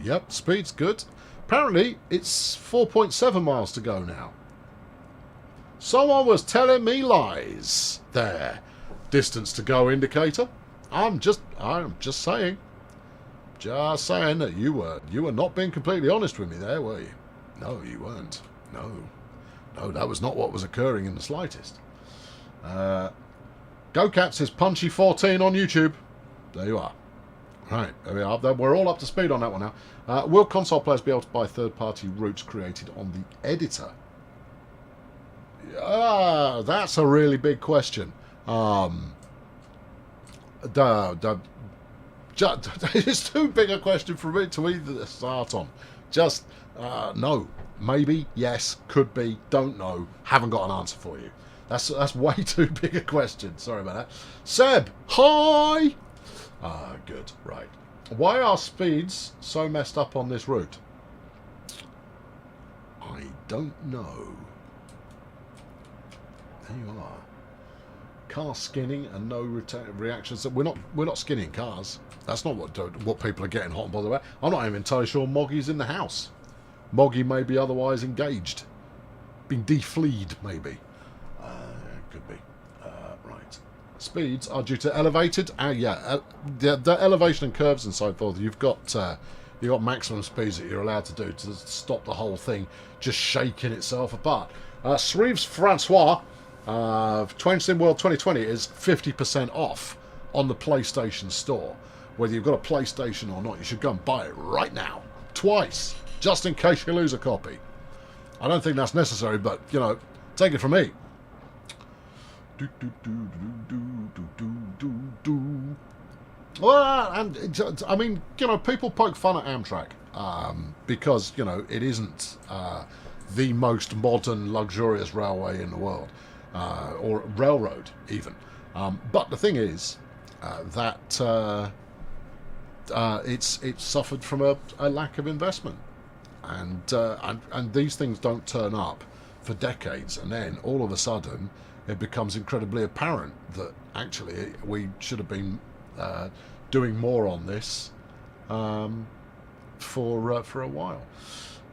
Yep, speed's good. Apparently, it's 4.7 miles to go now. Someone was telling me lies there. Distance to go indicator. I'm just saying. Just saying that you were not being completely honest with me there, were you? No, you weren't. No, that was not what was occurring in the slightest. GoCat says Punchy 14 on YouTube. There you are. Right, there we are. We're all up to speed on that one now. Will console players be able to buy third-party routes created on the editor? That's a really big question. It's too big a question for me to even start on. Just no. Maybe, yes, could be, don't know, haven't got an answer for you. That's way too big a question. Sorry about that. Seb, hi! Ah, good, right. Why are speeds so messed up on this route? I don't know. There you are. Car skinning and no reactions. We're not skinning cars. That's not what people are getting hot and bothered about. I'm not even entirely sure Moggy's in the house. Moggy may be otherwise engaged. Been defleed, maybe. Could be. Right. Speeds are due to elevated. The elevation and curves and so forth. You've got maximum speeds that you're allowed to do to stop the whole thing just shaking itself apart. Shreves Francois, Train Sim World 2020 is 50% off on the PlayStation Store. Whether you've got a PlayStation or not, you should go and buy it right now. Twice. Just in case you lose a copy. I don't think that's necessary, but, you know, take it from me. Well, and, I mean, you know, people poke fun at Amtrak because, you know, it isn't the most modern, luxurious railway in the world, or railroad, even. But the thing is that it's suffered from a lack of investment. And these things don't turn up for decades, and then all of a sudden it becomes incredibly apparent that actually we should have been doing more on this for a while.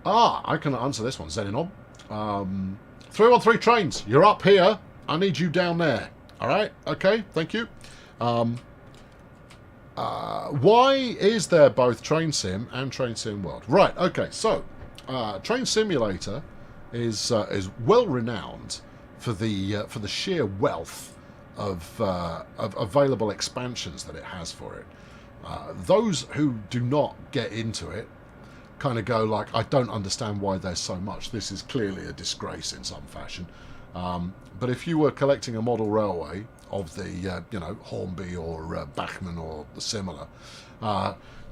I can answer this one, Xenon. 313 trains, you're up here. I need you down there. All right, okay, thank you. Why is there both Train Sim and Train Sim World? Right, okay, so Train Simulator is well renowned for the sheer wealth of available expansions that it has for it. Those who do not get into it kind of go like, I don't understand why there's so much. This is clearly a disgrace in some fashion. But if you were collecting a model railway of the, you know, Hornby or Bachmann or similar,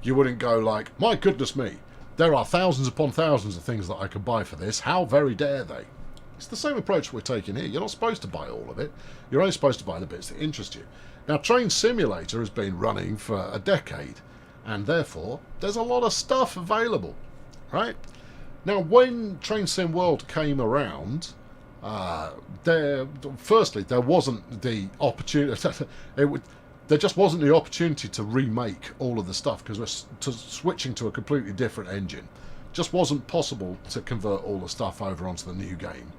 you wouldn't go like, my goodness me, there are thousands upon thousands of things that I could buy for this. How very dare they? It's the same approach we're taking here. You're not supposed to buy all of it. You're only supposed to buy the bits that interest you. Now, Train Simulator has been running for a decade, and therefore there's a lot of stuff available, right? Now, when Train Sim World came around, firstly, there wasn't the opportunity. There just wasn't the opportunity to remake all of the stuff because we're switching to a completely different engine. Just wasn't possible to convert all the stuff over onto the new game.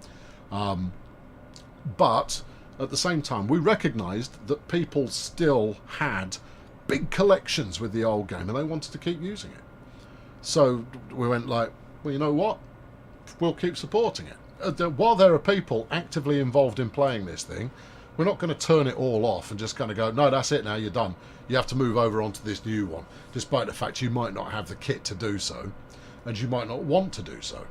But at the same time, we recognised that people still had big collections with the old game and they wanted to keep using it. So we went like, well, you know what? We'll keep supporting it. While there are people actively involved in playing this thing, we're not going to turn it all off and just kind of go, no, that's it now, you're done. You have to move over onto this new one, despite the fact you might not have the kit to do so, and you might not want to do so.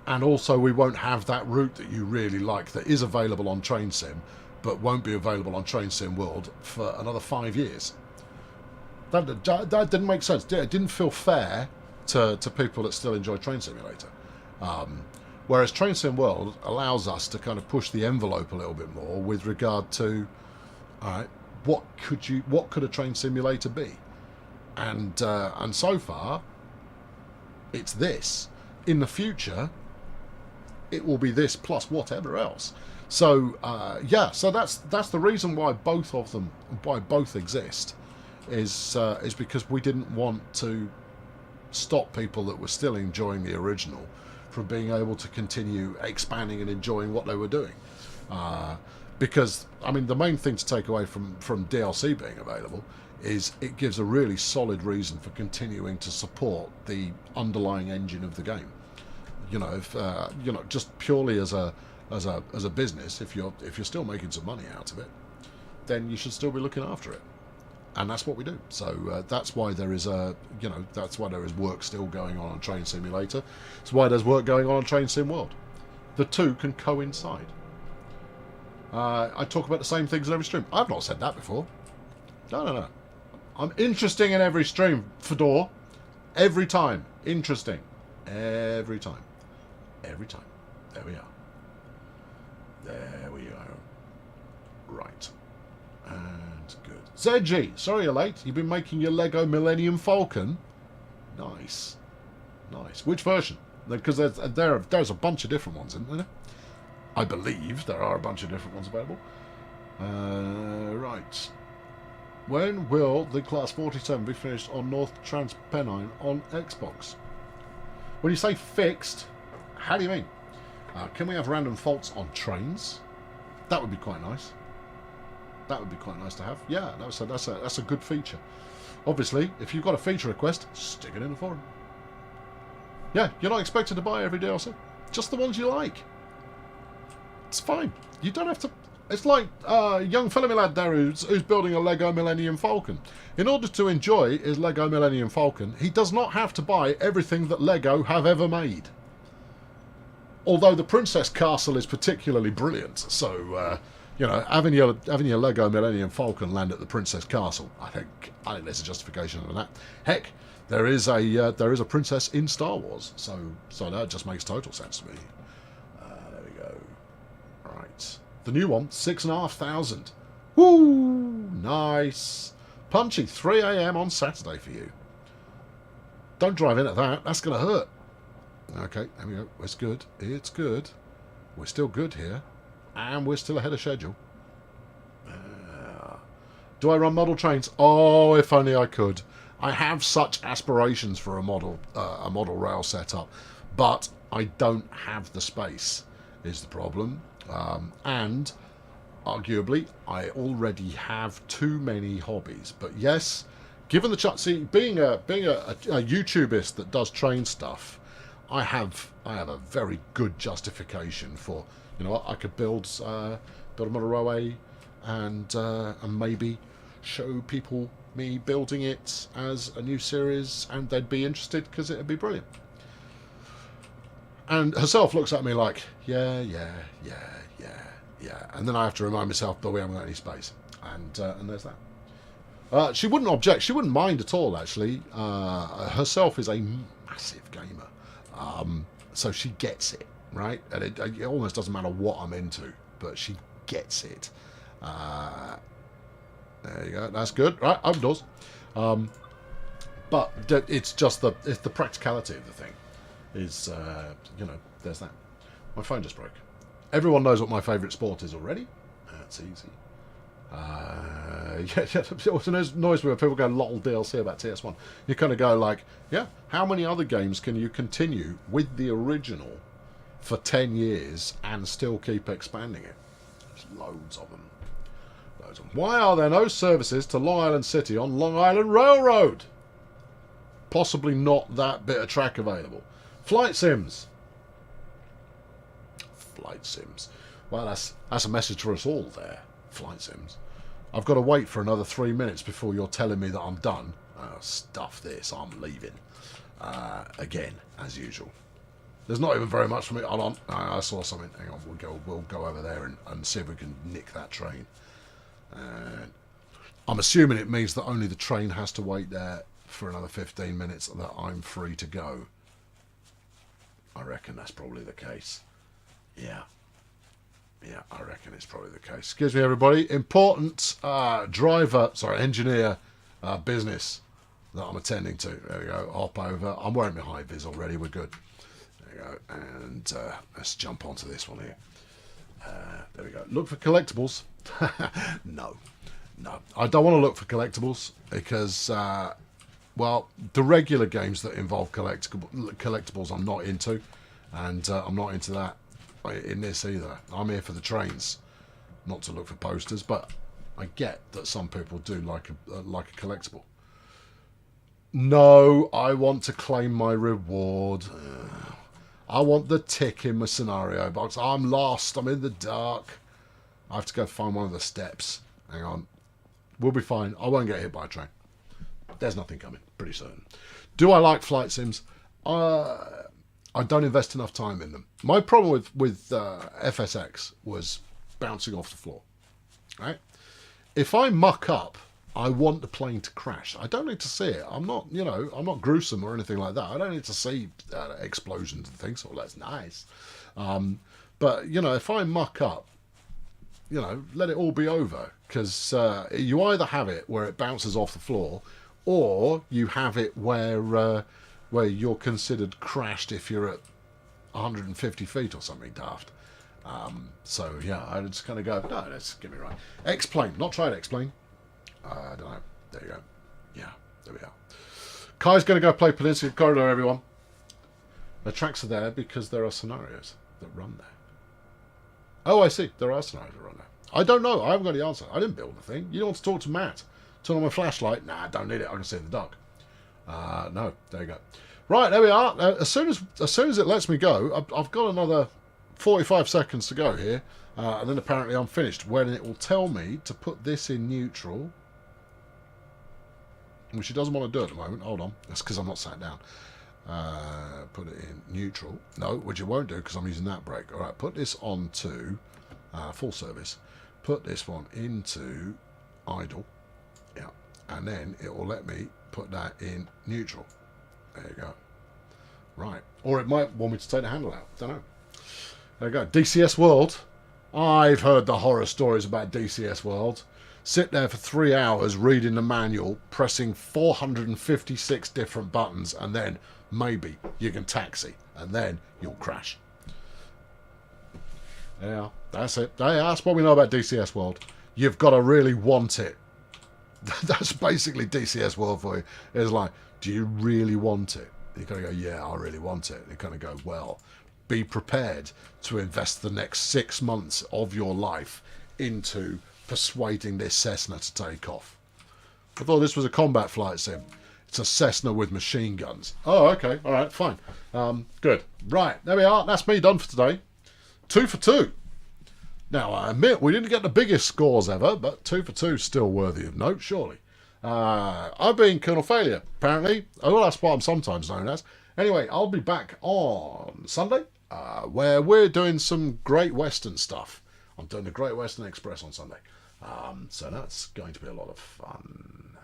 And also we won't have that route that you really like that is available on Train Sim, but won't be available on Train Sim World for another 5 years. That didn't make sense. It didn't feel fair to people that still enjoy Train Simulator. Whereas Train Sim World allows us to kind of push the envelope a little bit more with regard to, all right, what could a train simulator be? And so far, it's this. In the future, it will be this plus whatever else. So yeah, so that's the reason why both of them, why both exist, is because we didn't want to stop people that were still enjoying the original from being able to continue expanding and enjoying what they were doing. Because, I mean, the main thing to take away from DLC being available is it gives a really solid reason for continuing to support the underlying engine of the game. You know, if you know, just purely as a business, if you're still making some money out of it, then you should still be looking after it. And that's what we do. So that's why there is that's why there is work still going on Train Simulator. It's why there's work going on Train Sim World. The two can coincide. I talk about the same things in every stream. I've not said that before. No. I'm interesting in every stream, Fedor. Every time. Interesting. Every time. Every time. There we are. There we go. Right. And good. ZG, sorry you're late. You've been making your Lego Millennium Falcon. Nice. Nice. Which version? Because there's a bunch of different ones, isn't there? I believe there are a bunch of different ones available. Right. When will the Class 47 be finished on North Transpennine on Xbox? When you say fixed, how do you mean? Can we have random faults on trains? That would be quite nice. That would be quite nice to have. Yeah, that's a good feature. Obviously, if you've got a feature request, stick it in the forum. Yeah, you're not expected to buy every DLC. Just the ones you like. It's fine. You don't have to... It's like a young fellow me lad there who's building a Lego Millennium Falcon. In order to enjoy his Lego Millennium Falcon, he does not have to buy everything that Lego have ever made. Although the Princess Castle is particularly brilliant, so you know, having your Lego Millennium Falcon land at the Princess Castle, I think there's a justification for that. Heck, there is a princess in Star Wars, so that just makes total sense to me. There we go. Right, the new one, 6,500. Woo, nice, punchy. 3 AM on Saturday for you. Don't drive in at that. That's gonna hurt. Okay, there we go. It's good. It's good. We're still good here. And we're still ahead of schedule. Do I run model trains? Oh, if only I could. I have such aspirations for a model rail setup. But I don't have the space, is the problem. And, arguably, I already have too many hobbies. But yes, given the chance... See, being a YouTubist that does train stuff... I have a very good justification for, you know what, I could build a model railway and maybe show people me building it as a new series, and they'd be interested because it'd be brilliant. And herself looks at me like, yeah, and then I have to remind myself, but we haven't got any space, and there's that. She wouldn't object. She wouldn't mind at all, actually. Herself is a massive gamer. So she gets it, right? And it almost doesn't matter what I'm into, but she gets it. There you go. That's good. Right, open doors. But it's just the practicality of the thing. Is you know, there's that. My phone just broke. Everyone knows what my favourite sport is already. That's easy. Yeah, also noise where people go lol DLC about TS1. You kind of go like, yeah, how many other games can you continue with the original for 10 years and still keep expanding it? There's loads of them. Loads of them. Why are there no services to Long Island City on Long Island Railroad? Possibly not that bit of track available. Flight sims. Flight sims. Well, that's a message for us all there. Flight sims. I've got to wait for another 3 minutes before you're telling me that I'm done. Stuff this. I'm leaving. Again, as usual. There's not even very much for me. Hold on. I saw something. Hang on. We'll go over there and see if we can nick that train. I'm assuming it means that only the train has to wait there for another 15 minutes and that I'm free to go. I reckon that's probably the case. Yeah. Yeah, I reckon it's probably the case. Excuse me, everybody. Important engineer business that I'm attending to. There we go. Hop over. I'm wearing my high vis already. We're good. There we go. And let's jump onto this one here. There we go. Look for collectibles. No. I don't want to look for collectibles because, well, the regular games that involve collectibles I'm not into. And I'm not into that in this either. I'm here for the trains, not to look for posters, but I get that some people do like a collectible. No, I want to claim my reward. I want the tick in my scenario box. I'm lost. I'm in the dark. I have to go find one of the steps. Hang on. We'll be fine. I won't get hit by a train. There's nothing coming. Pretty certain. Do I like flight sims? I don't invest enough time in them. My problem with FSX was bouncing off the floor. Right? If I muck up I want the plane to crash. I don't need to see it. I'm not, you know, I'm not gruesome or anything like that. I don't need to see explosions and things. Oh, that's nice. But, you know, if I muck up, you know, let it all be over. Because you either have it where it bounces off the floor, or you have it where you're considered crashed if you're at 150 feet or something daft. So, yeah, I just kind of go, no, let's get me right. X-plane. Not tried X-plane. I don't know. There you go. Yeah, there we are. Kai's going to go play Peninsula Corridor, everyone. The tracks are there because there are scenarios that run there. Oh, I see. There are scenarios that run there. I don't know. I haven't got the answer. I didn't build the thing. You don't want to talk to Matt. Turn on my flashlight. Nah, don't need it. I can see in the dark. No, there you go. Right, there we are. As soon as it lets me go, I've got another 45 seconds to go here. And then apparently I'm finished. When it will tell me to put this in neutral, which it doesn't want to do at the moment. Hold on. That's because I'm not sat down. Put it in neutral. No, which it won't do because I'm using that brake. All right, put this on to full service. Put this one into idle. Yeah. And then it will let me put that in neutral. There you go. Right. Or it might want me to take the handle out. Don't know. There you go. DCS World. I've heard the horror stories about DCS World. Sit there for 3 hours reading the manual, pressing 456 different buttons, and then maybe you can taxi, and then you'll crash. Yeah, that's it. That's what we know about DCS World. You've got to really want it. That's basically DCS World for you. It's like, do you really want it? You kind of go, yeah, I really want it. You kind of go, well, be prepared to invest the next 6 months of your life into persuading this Cessna to take off. I thought this was a combat flight sim. It's a Cessna with machine guns. Oh, okay. All right, fine. Good. Right, there we are. That's me done for today. 2 for 2. Now, I admit we didn't get the biggest scores ever, but 2 for 2 is still worthy of note, surely. I've been Colonel Failure, apparently. Oh, that's what I'm sometimes known as. Anyway, I'll be back on Sunday, where we're doing some Great Western stuff. I'm doing the Great Western Express on Sunday. So that's going to be a lot of fun.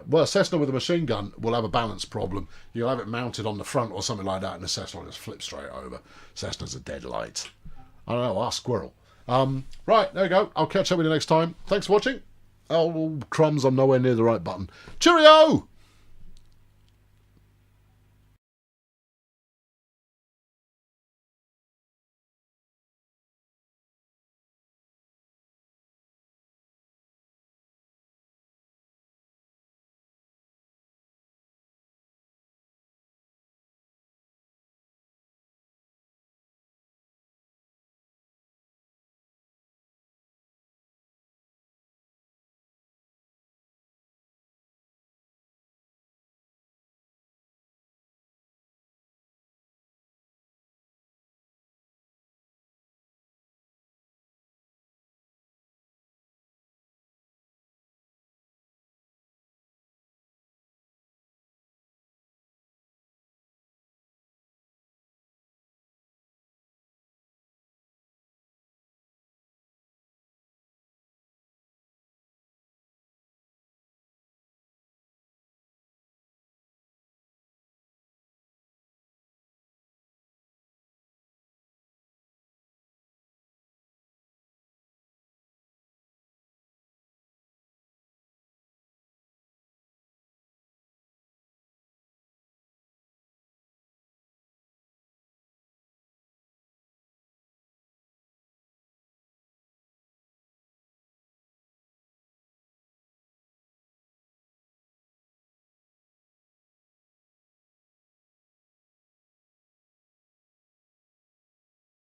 Well, a Cessna with a machine gun will have a balance problem. You'll have it mounted on the front or something like that, and the Cessna will just flip straight over. Cessna's a dead light. I don't know, ask Squirrel. Right, there we go. I'll catch up with you next time. Thanks for watching. Oh, crumbs, I'm nowhere near the right button. Cheerio!